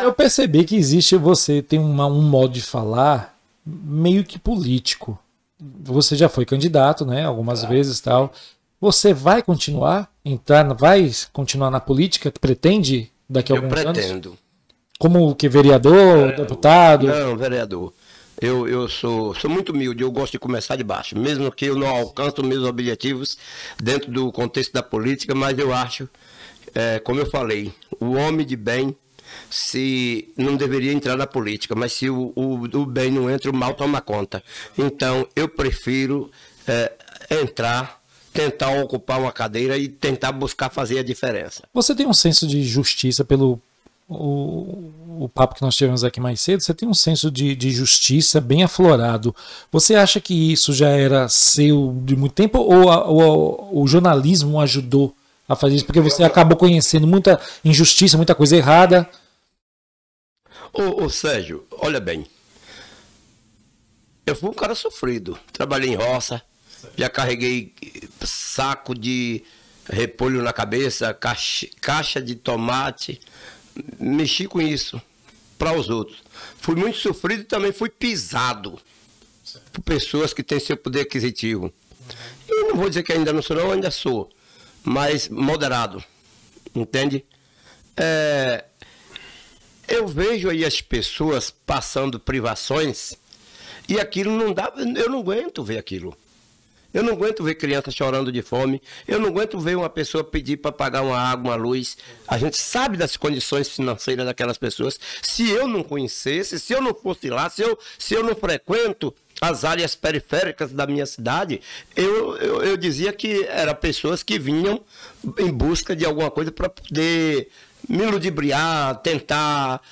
Eu percebi que você tem um modo de falar meio que político. Você já foi candidato, né? Algumas vezes tal. Você vai continuar? Vai continuar na política? Pretende daqui a alguns anos? Eu pretendo. Como que vereador, deputado? Não, vereador. Eu sou muito humilde, eu gosto de começar de baixo, mesmo que eu não alcance os meus objetivos dentro do contexto da política, mas eu acho, como eu falei, o homem de bem se não deveria entrar na política, mas se o bem não entra, o mal toma conta. Então, eu prefiro entrar, tentar ocupar uma cadeira e tentar buscar fazer a diferença. Você tem um senso de justiça pelo o papo que nós tivemos aqui mais cedo, você tem um senso de justiça bem aflorado. Você acha que isso já era seu de muito tempo ou o jornalismo ajudou a fazer isso? Porque você acabou conhecendo muita injustiça, muita coisa errada. Ô Sérgio, olha bem. Eu fui um cara sofrido. Trabalhei em roça, já carreguei saco de repolho na cabeça, caixa de tomate. Mexi com isso para os outros. Fui muito sofrido e também fui pisado por pessoas que têm seu poder aquisitivo. E não vou dizer que ainda não sou, não, ainda sou, mas moderado, entende? Eu vejo aí as pessoas passando privações e aquilo não dá, eu não aguento ver aquilo. Eu não aguento ver criança chorando de fome. Eu não aguento ver uma pessoa pedir para pagar uma água, uma luz. A gente sabe das condições financeiras daquelas pessoas. Se eu não conhecesse, se eu não fosse lá, se eu não frequento as áreas periféricas da minha cidade, eu dizia que eram pessoas que vinham em busca de alguma coisa para poder me ludibriar, tentar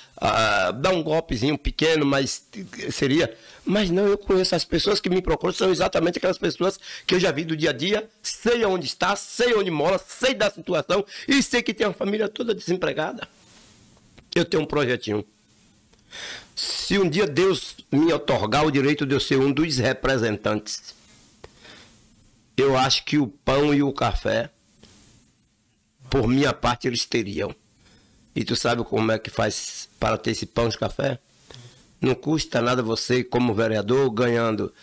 dar um golpezinho pequeno, mas seria... Mas não, eu conheço as pessoas que me procuram, são exatamente aquelas pessoas que eu já vi do dia a dia, sei onde está, sei onde mora, sei da situação e sei que tem uma família toda desempregada. Eu tenho um projetinho. Se um dia Deus me otorgar o direito de eu ser um dos representantes, eu acho que o pão e o café, por minha parte, eles teriam. E tu sabe como é que faz para ter esse pão e esse café? Não custa nada você, como vereador, ganhando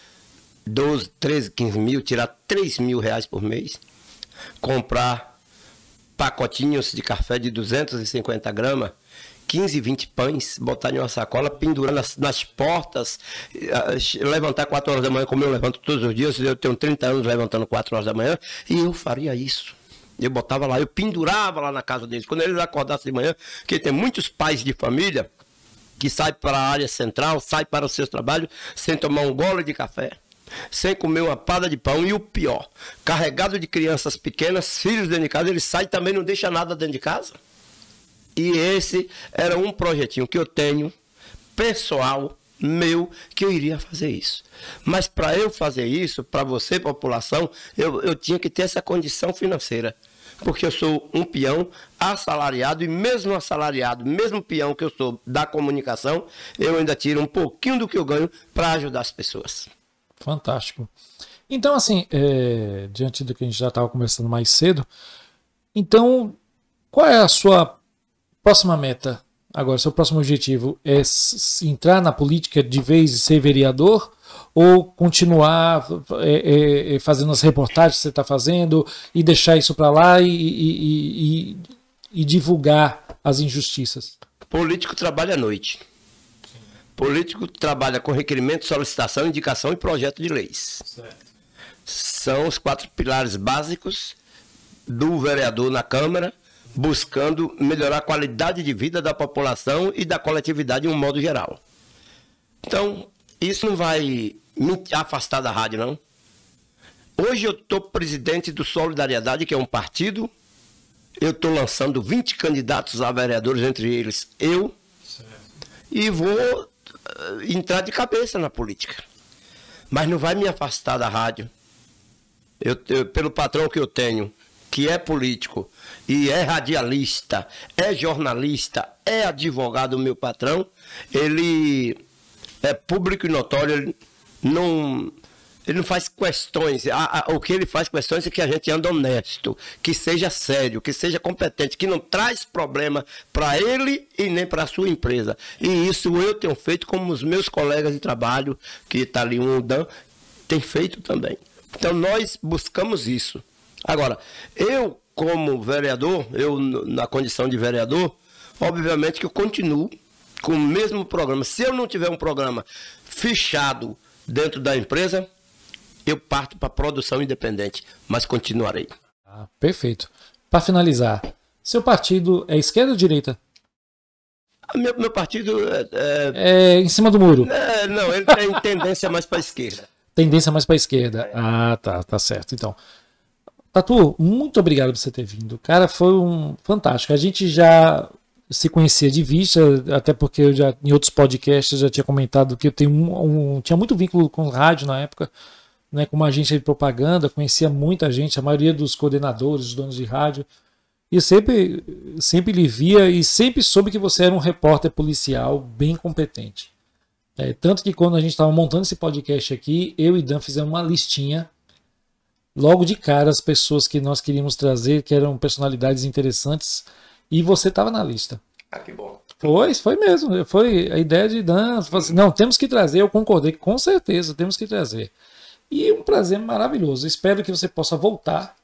12, 13, 15 mil, tirar 3 mil reais por mês, comprar pacotinhos de café de 250 gramas, 15, 20 pães, botar em uma sacola, pendurar nas portas, levantar 4 horas da manhã, como eu levanto todos os dias. Eu tenho 30 anos levantando 4 horas da manhã, e eu faria isso. Eu botava lá, eu pendurava lá na casa deles. Quando eles acordassem de manhã, porque tem muitos pais de família que saem para a área central, saem para os seus trabalhos, sem tomar um gole de café, sem comer uma pada de pão, e o pior, carregado de crianças pequenas, filhos dentro de casa, eles saem e também não deixam nada dentro de casa. E esse era um projetinho que eu tenho, pessoal, meu, que eu iria fazer isso. Mas para eu fazer isso, para você, população, eu tinha que ter essa condição financeira. Porque eu sou um peão assalariado, e mesmo assalariado, mesmo peão que eu sou da comunicação, eu ainda tiro um pouquinho do que eu ganho para ajudar as pessoas. Fantástico. Então, assim, diante do que a gente já estava conversando mais cedo, então, qual é a sua próxima meta? Agora, seu próximo objetivo é entrar na política de vez e ser vereador, ou continuar fazendo as reportagens que você está fazendo e deixar isso para lá e divulgar as injustiças? Político trabalha à noite. Político trabalha com requerimento, solicitação, indicação e projeto de leis. Certo. São os 4 pilares básicos do vereador na Câmara, buscando melhorar a qualidade de vida da população e da coletividade de um modo geral. Então, isso não vai me afastar da rádio, não. Hoje eu estou presidente do Solidariedade, que é um partido. Eu estou lançando 20 candidatos a vereadores, entre eles eu. Certo. E vou entrar de cabeça na política. Mas não vai me afastar da rádio. Pelo patrão que eu tenho, que é político, e é radialista, é jornalista, é advogado, meu patrão, ele é público e notório, ele não faz questões. O que ele faz questões é que a gente anda honesto, que seja sério, que seja competente, que não traz problema para ele e nem para a sua empresa. E isso eu tenho feito, como os meus colegas de trabalho, que está ali um Dan, tem feito também. Então nós buscamos isso. Agora, eu como vereador, eu na condição de vereador, obviamente que eu continuo com o mesmo programa. Se eu não tiver um programa fechado dentro da empresa, eu parto para produção independente, mas continuarei. Perfeito. Para finalizar, seu partido é esquerda ou direita? Meu partido é em cima do muro. Não, ele tem tendência mais para a esquerda. Tendência mais para a esquerda. Tá certo. Então, Tatu, muito obrigado por você ter vindo. Cara, foi fantástico. A gente já se conhecia de vista, até porque eu já em outros podcasts já tinha comentado que eu tenho tinha muito vínculo com rádio na época, né, com uma agência de propaganda, conhecia muita gente, a maioria dos coordenadores, os donos de rádio, e sempre lhe via e sempre soube que você era um repórter policial bem competente. Tanto que quando a gente estava montando esse podcast aqui, eu e Dan fizemos uma listinha, logo de cara, as pessoas que nós queríamos trazer, que eram personalidades interessantes, e você estava na lista. Que bom. Foi mesmo. Foi a ideia de Dan. Assim, não, temos que trazer. Eu concordei, com certeza, temos que trazer. E um prazer maravilhoso. Espero que você possa voltar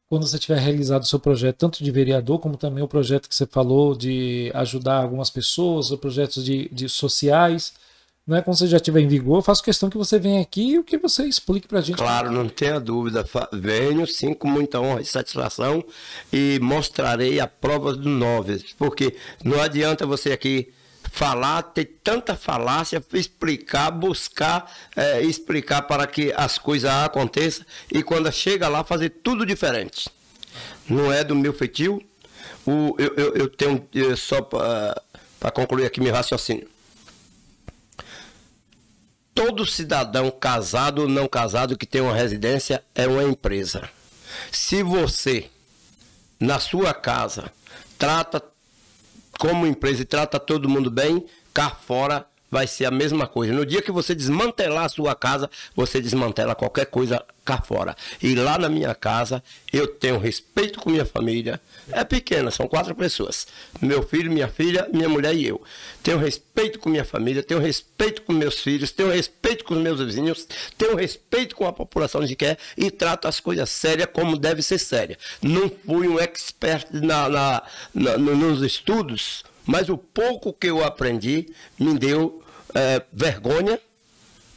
quando você tiver realizado o seu projeto, tanto de vereador, como também o projeto que você falou de ajudar algumas pessoas, os projetos de sociais. Não é quando você já estiver em vigor, eu faço questão que você venha aqui e que você explique pra gente. Claro, não tenha dúvida. Venho sim com muita honra e satisfação e mostrarei a prova do 9. Porque não adianta você aqui falar, ter tanta falácia, explicar, buscar, explicar para que as coisas aconteçam e quando chega lá fazer tudo diferente. Não é do meu feitio. Eu tenho, só para concluir aqui meu raciocínio. Todo cidadão casado ou não casado que tem uma residência é uma empresa. Se você, na sua casa, trata como empresa e trata todo mundo bem, cá fora vai ser a mesma coisa. No dia que você desmantelar a sua casa, você desmantela qualquer coisa cá fora. E lá na minha casa, eu tenho respeito com minha família. É pequena, são 4 pessoas. Meu filho, minha filha, minha mulher e eu. Tenho respeito com minha família, tenho respeito com meus filhos, tenho respeito com os meus vizinhos, tenho respeito com a população de Quer e trato as coisas sérias como deve ser séria. Não fui um expert nos estudos, mas o pouco que eu aprendi me deu vergonha.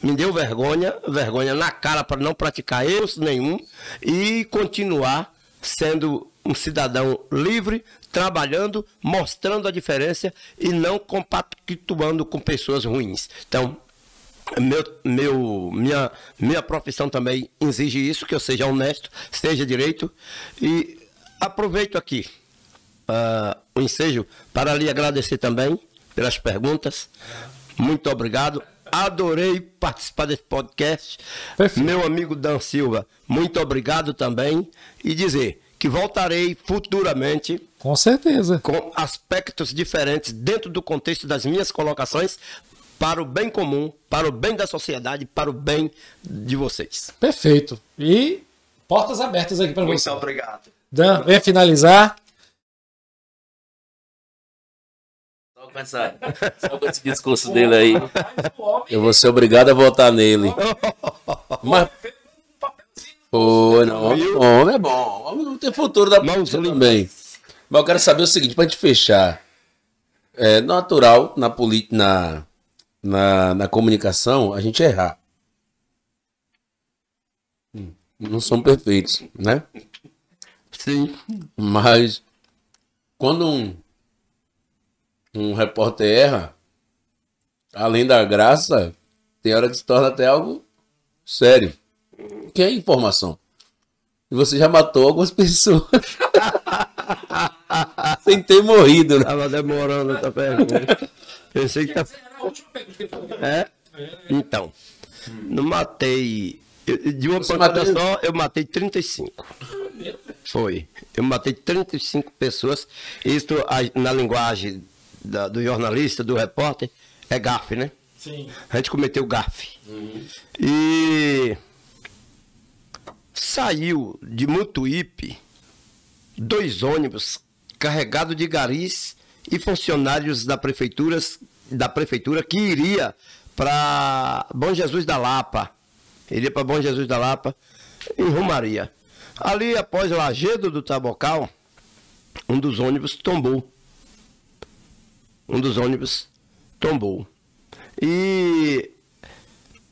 Me deu vergonha na cara para não praticar erros nenhum e continuar sendo um cidadão livre, trabalhando, mostrando a diferença e não compactuando com pessoas ruins. Então, minha profissão também exige isso, que eu seja honesto, seja direito. E aproveito aqui o ensejo para lhe agradecer também pelas perguntas. Muito obrigado. Adorei participar desse podcast. Perfeito. Meu amigo Dan Silva, muito obrigado também. E dizer que voltarei futuramente. Com certeza. Com aspectos diferentes dentro do contexto das minhas colocações para o bem comum, para o bem da sociedade, para o bem de vocês. Perfeito. E portas abertas aqui para você. Muito obrigado. Dan, venha finalizar. Só com esse discurso dele aí, eu vou ser obrigado a votar nele. Mas não, homem é bom. Homem não tem futuro da política também. Mas eu quero saber o seguinte, pra gente fechar. É natural na comunicação a gente errar. Não são perfeitos, né? Sim. Mas quando um repórter erra, além da graça, tem hora que se torna até algo sério. Que é informação. E você já matou algumas pessoas. Sem ter morrido. Né? Tava demorando essa pergunta. Pensei que tá... Então, não matei... De uma pancada só, eu matei 35. Foi. Eu matei 35 pessoas. Isso na linguagem do jornalista, do repórter, é gafe, né? Sim. A gente cometeu gafe. E saiu de Mutuípe 2 ônibus carregados de garis e funcionários da prefeitura que iria para Bom Jesus da Lapa. Iria para Bom Jesus da Lapa, em Romaria. Ali, após o Lajedo do Tabocal, um dos ônibus tombou. E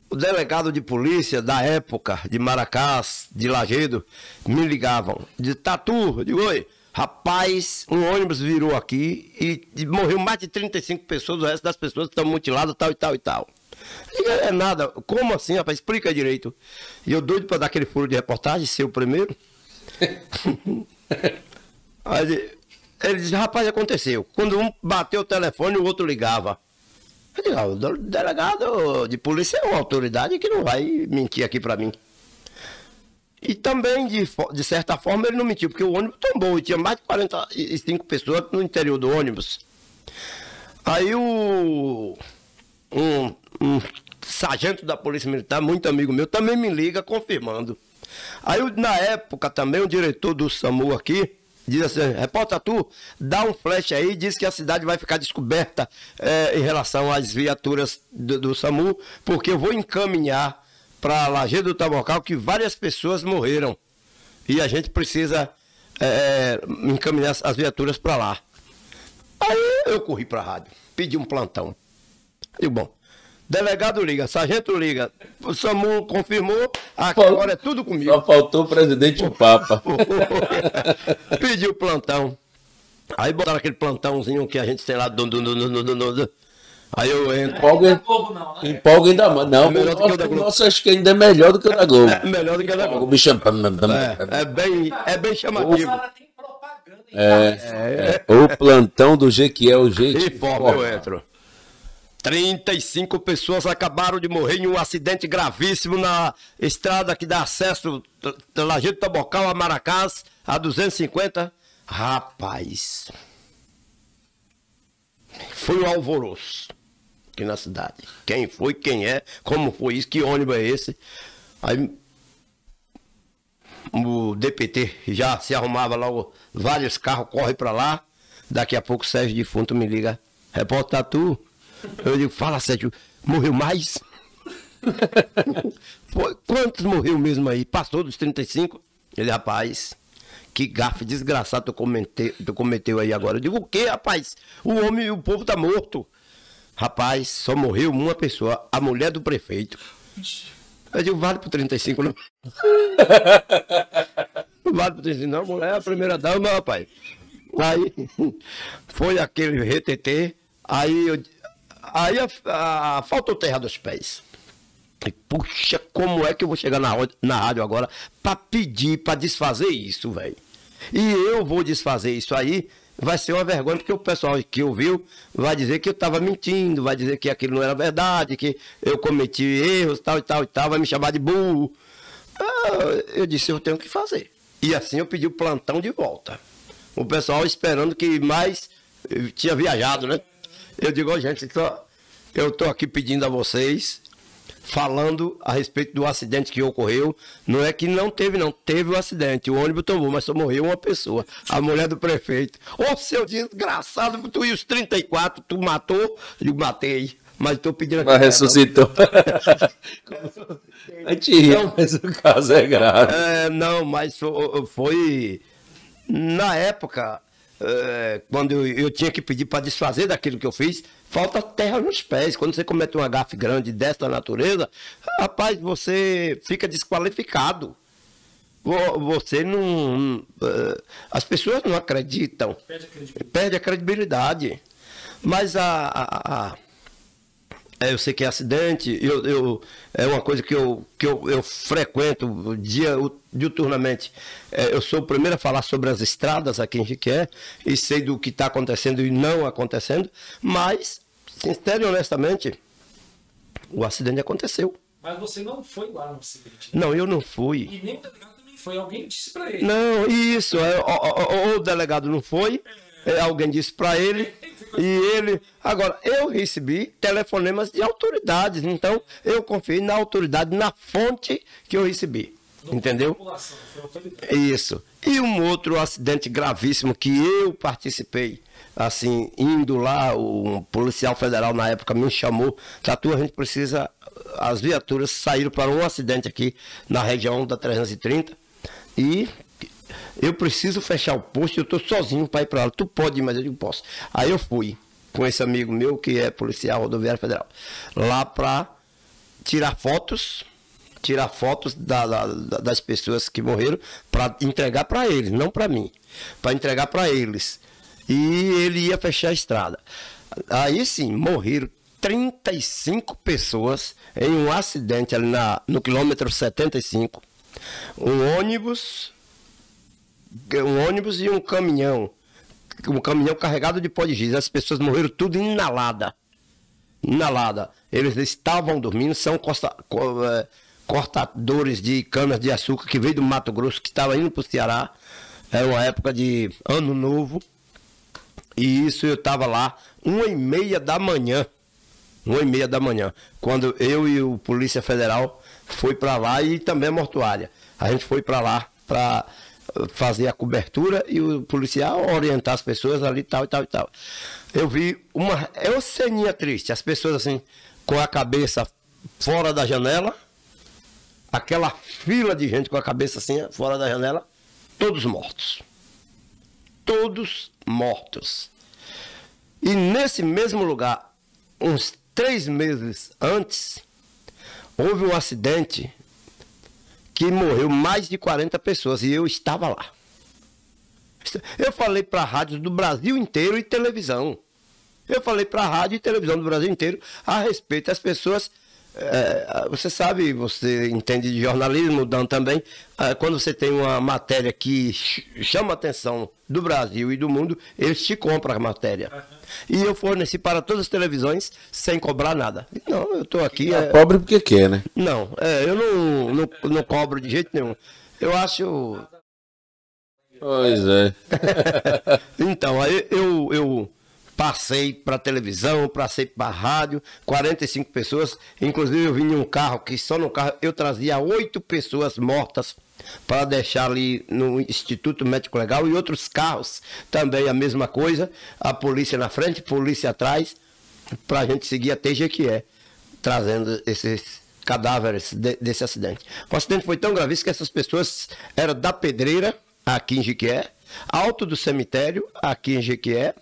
o delegado de polícia da época, de Maracás, de Lajedo, me ligavam. De Tatu, digo, oi, rapaz, um ônibus virou aqui e morreu mais de 35 pessoas, o resto das pessoas estão mutiladas, tal e tal e tal. Digo, é nada, como assim, rapaz? Explica direito. E eu doido para dar aquele furo de reportagem, ser o primeiro. Aí ele disse, rapaz, aconteceu. Quando um bateu o telefone, o outro ligava. Eu digo, o delegado de polícia é uma autoridade que não vai mentir aqui para mim. E também, de certa forma, ele não mentiu, porque o ônibus tombou e tinha mais de 45 pessoas no interior do ônibus. Aí um sargento da Polícia Militar, muito amigo meu, também me liga confirmando. Aí, na época, também o diretor do SAMU aqui, diz assim, repórter Tatu, dá um flash aí, diz que a cidade vai ficar descoberta em relação às viaturas do SAMU, porque eu vou encaminhar para Lajedo do Tabocal que várias pessoas morreram. E a gente precisa encaminhar as viaturas para lá. Aí eu corri para a rádio, pedi um plantão. Digo, bom, delegado liga, sargento liga, o SAMU confirmou, agora é tudo comigo. Só faltou o presidente e o Papa. Pediu plantão. Aí botaram aquele plantãozinho que a gente tem lá. Aí eu entro. Empolga ainda mais. Não, melhor do que o da Globo. Nossa, acho que ainda é melhor do que o da Globo. É melhor do que o da Globo. O bicho é bem chamativo. O plantão do Jequiel, gente. E forma eu entro. 35 pessoas acabaram de morrer em um acidente gravíssimo na estrada que dá acesso da Lajedo do Tabocal a Maracás, a 250. Rapaz, foi um alvoroço. aqui na cidade. Quem foi, quem é, como foi isso, que ônibus é esse. Aí o DPT já se arrumava logo, vários carros correm pra lá. Daqui a pouco o Sérgio Defunto me liga, repórter Tatu. Eu digo, fala Sérgio, morreu mais? Quantos morreu mesmo aí? Passou dos 35? Ele, rapaz, que gafe desgraçado tu cometeu aí agora. Eu digo, o que, rapaz? O povo tá morto. Rapaz, só morreu uma pessoa, a mulher do prefeito. Eu digo, vale por 35, não? Não vale por 35, não, mulher é a primeira dama, rapaz. Aí foi aquele RTT, aí faltou terra dos pés. E, puxa, como é que eu vou chegar na rádio agora pra pedir, pra desfazer isso, velho? E eu vou desfazer isso aí, vai ser uma vergonha, porque o pessoal que ouviu vai dizer que eu tava mentindo, vai dizer que aquilo não era verdade, que eu cometi erros, tal e tal e tal, vai me chamar de burro. Eu disse, eu tenho que fazer. E assim eu pedi o plantão de volta. O pessoal esperando que mais tinha viajado, né? Eu digo, oh, gente, eu tô aqui pedindo a vocês, falando a respeito do acidente que ocorreu. Não é que não teve, não. Teve o acidente. O ônibus tombou, mas só morreu uma pessoa. A mulher do prefeito. Ô, seu desgraçado, tu e os 34, tu matou? Eu digo, matei. Mas estou pedindo aqui. Mas ressuscitou. A gente ri, mas o caso é grave. Não, mas foi... Na época, quando eu tinha que pedir para desfazer daquilo que eu fiz, falta terra nos pés. Quando você comete uma gafe grande dessa natureza, rapaz, você fica desqualificado. Você não... as pessoas não acreditam. Perde a credibilidade. Mas eu sei que é acidente, é uma coisa que eu frequento diuturnamente. Eu sou o primeiro a falar sobre as estradas aqui em Jequié e sei do que está acontecendo e não acontecendo, mas, sincero e honestamente, o acidente aconteceu. Mas você não foi lá no acidente? Não, eu não fui. E nem o delegado também foi, alguém disse para ele. Não, isso, o delegado não foi, alguém disse para ele. E ele... Agora, eu recebi telefonemas de autoridades, então eu confiei na autoridade, na fonte que eu recebi. Entendeu? Isso. E um outro acidente gravíssimo que eu participei, assim, indo lá, um policial federal na época me chamou, Tatu, a gente precisa... As viaturas saíram para um acidente aqui na região da 330 e... Eu preciso fechar o posto, eu estou sozinho para ir para lá. Tu pode ir, mas eu digo, posso. Aí eu fui com esse amigo meu, que é policial rodoviário federal, lá para tirar fotos das pessoas que morreram, para entregar para eles, não para mim, para entregar para eles. E ele ia fechar a estrada. Aí sim, morreram 35 pessoas em um acidente ali no quilômetro 75. Um ônibus e um caminhão carregado de pó de giz. As pessoas morreram tudo inalada. Eles estavam dormindo, são cortadores de canas de açúcar que veio do Mato Grosso, que estava indo para o Ceará. Era uma época de ano novo. E isso eu estava lá 1h30 da manhã. 1h30 da manhã, quando eu e o Polícia Federal foi para lá, e também a mortuária. A gente foi para lá para fazer a cobertura e o policial orientar as pessoas ali, tal e tal e tal. Eu vi uma ceninha triste, as pessoas assim, com a cabeça fora da janela, aquela fila de gente com a cabeça assim, fora da janela, todos mortos. Todos mortos. E nesse mesmo lugar, uns 3 meses antes, houve um acidente que morreu mais de 40 pessoas e eu estava lá. Eu falei para rádios do Brasil inteiro e televisão. Eu falei para a rádio e televisão do Brasil inteiro a respeito das pessoas. Você sabe, você entende de jornalismo, Dan também, quando você tem uma matéria que chama a atenção do Brasil e do mundo, eles te compram a matéria. E eu forneci para todas as televisões sem cobrar nada. Não, eu estou aqui... Pobre porque quer, né? Não, eu não cobro de jeito nenhum. Eu acho... Pois é. Então, aí eu passei para televisão, passei para rádio, 45 pessoas. Inclusive eu vim em um carro, que só no carro eu trazia 8 pessoas mortas para deixar ali no Instituto Médico Legal, e outros carros também a mesma coisa, a polícia na frente, polícia atrás, para a gente seguir até Jequié, trazendo esses cadáveres desse acidente. O acidente foi tão gravíssimo que essas pessoas eram da Pedreira, aqui em Jequié, Alto do Cemitério, aqui em Jequié,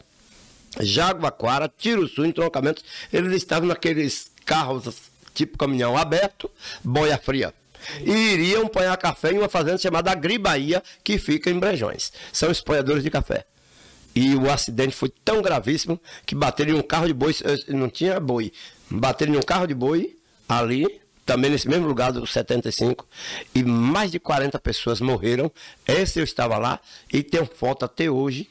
Jaguaquara, Tiruçu, entroncamentos. Eles estavam naqueles carros tipo caminhão aberto, boia fria. E iriam apanhar café em uma fazenda chamada Agribaía, que fica em Brejões. São espanhadores de café. E o acidente foi tão gravíssimo que bateram em um carro de boi, não tinha boi, bateram em um carro de boi ali, também nesse mesmo lugar do 75, e mais de 40 pessoas morreram. Esse eu estava lá e tenho foto até hoje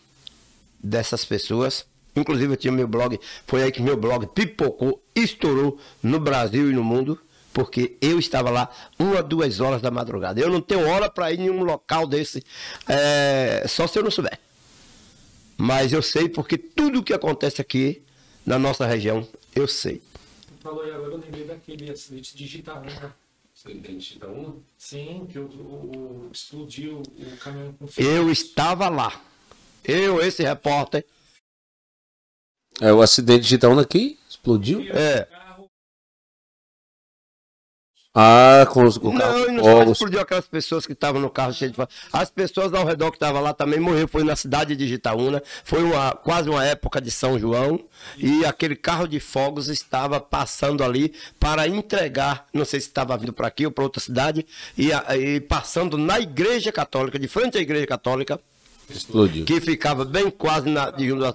dessas pessoas. Inclusive eu tinha meu blog, foi aí que meu blog pipocou, estourou no Brasil e no mundo, porque eu estava lá 1 a 2 horas da madrugada. Eu não tenho hora para ir em um local desse, só se eu não souber. Mas eu sei porque tudo o que acontece aqui na nossa região, eu sei. Falou, e agora eu lembrei daquele acidente de Itaúna. Acidente de Itaúna? Sim, que explodiu o caminhão com fogo. Eu estava lá. Esse repórter. O acidente de Itaúna aqui? Explodiu? Com o carro. Não explodiu aquelas pessoas que estavam no carro cheio de fogo. As pessoas ao redor que estavam lá também morreram. Foi na cidade de Itaúna. Foi quase uma época de São João. E aquele carro de fogos estava passando ali para entregar. Não sei se estava vindo para aqui ou para outra cidade. E passando na Igreja Católica, de frente à Igreja Católica. Explodiu. Que ficava bem quase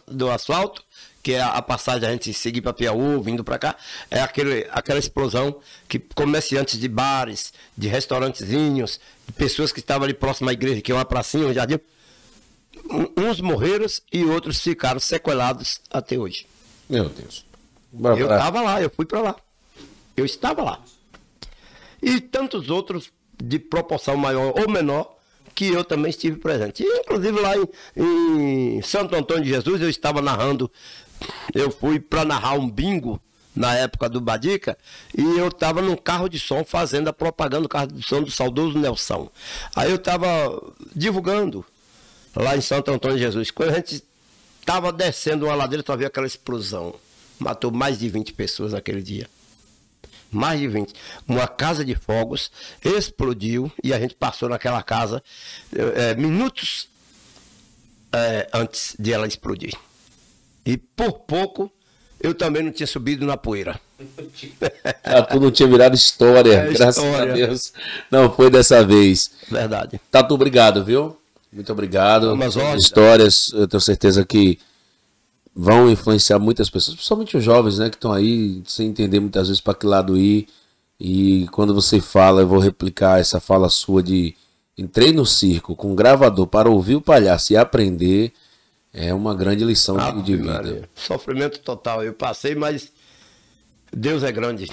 do asfalto, que é a passagem a gente seguir para Piauí, vindo para cá, é aquela explosão que comerciantes de bares, de restaurantezinhos, de pessoas que estavam ali próximo à igreja, que é uma pracinha, um jardim, uns morreram e outros ficaram sequelados até hoje. Meu Deus. Eu estava lá, eu fui para lá. Eu estava lá. E tantos outros de proporção maior ou menor, que eu também estive presente. E, inclusive lá em Santo Antônio de Jesus, eu estava narrando, eu fui para narrar um bingo na época do Badica, e eu estava num carro de som fazendo a propaganda do carro de som do saudoso Nelson. Aí eu estava divulgando lá em Santo Antônio de Jesus. Quando a gente estava descendo uma ladeira, só viu aquela explosão. Matou mais de 20 pessoas naquele dia. Mais de 20. Uma casa de fogos explodiu e a gente passou naquela casa minutos antes de ela explodir. E por pouco eu também não tinha subido na poeira. Tatu não tinha virado história, graças a Deus. Não foi dessa vez. Verdade. Tatu, obrigado, viu? Muito obrigado. Mas histórias, eu tenho certeza que vão influenciar muitas pessoas, principalmente os jovens, né, que estão aí sem entender muitas vezes para que lado ir. E quando você fala, eu vou replicar essa fala sua de entrei no circo com gravador para ouvir o palhaço e aprender, é uma grande lição de vida. Sofrimento total, eu passei, mas Deus é grande.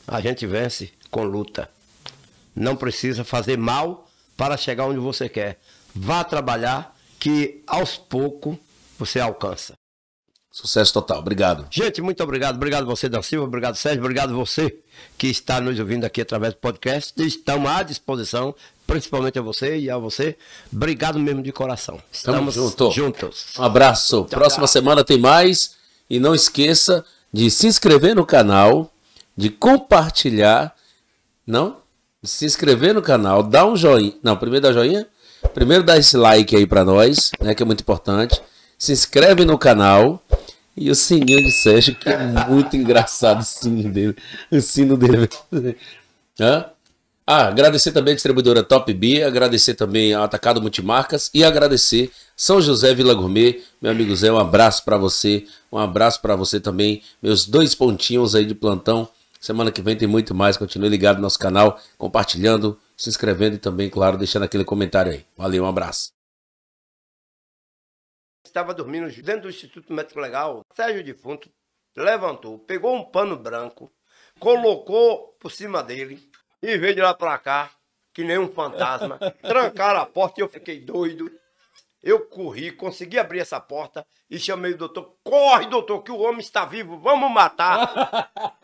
A gente vence com luta. Não precisa fazer mal para chegar onde você quer. Vá trabalhar que aos poucos você alcança. Sucesso total, obrigado. Gente, muito obrigado. Obrigado você, Dan Silva, obrigado Sérgio, obrigado você que está nos ouvindo aqui através do podcast. Estamos à disposição, principalmente a você e a você. Obrigado mesmo de coração. Estamos juntos. Um abraço. Tchau, Próxima semana tem mais. E não esqueça de se inscrever no canal, de compartilhar. Não? De se inscrever no canal, dá um joinha. Não, primeiro dá joinha. Primeiro dá esse like aí pra nós, né, que é muito importante. Se inscreve no canal. E o sininho de Sérgio, que é muito engraçado o sino dele. O sino dele. Agradecer também a distribuidora Top B, agradecer também ao Atacado Multimarcas e agradecer São José Vila Gourmet. Meu amigo Zé, um abraço para você. Um abraço para você também. Meus 2 pontinhos aí de plantão. Semana que vem tem muito mais. Continue ligado no nosso canal, compartilhando, se inscrevendo e também, claro, deixando aquele comentário aí. Valeu, um abraço. Estava dormindo dentro do Instituto Médico Legal. Sérgio Defunto levantou, pegou um pano branco, colocou por cima dele e veio de lá pra cá, que nem um fantasma. Trancaram a porta e eu fiquei doido. Eu corri, consegui abrir essa porta e chamei o doutor. Corre, doutor, que o homem está vivo, vamos matar.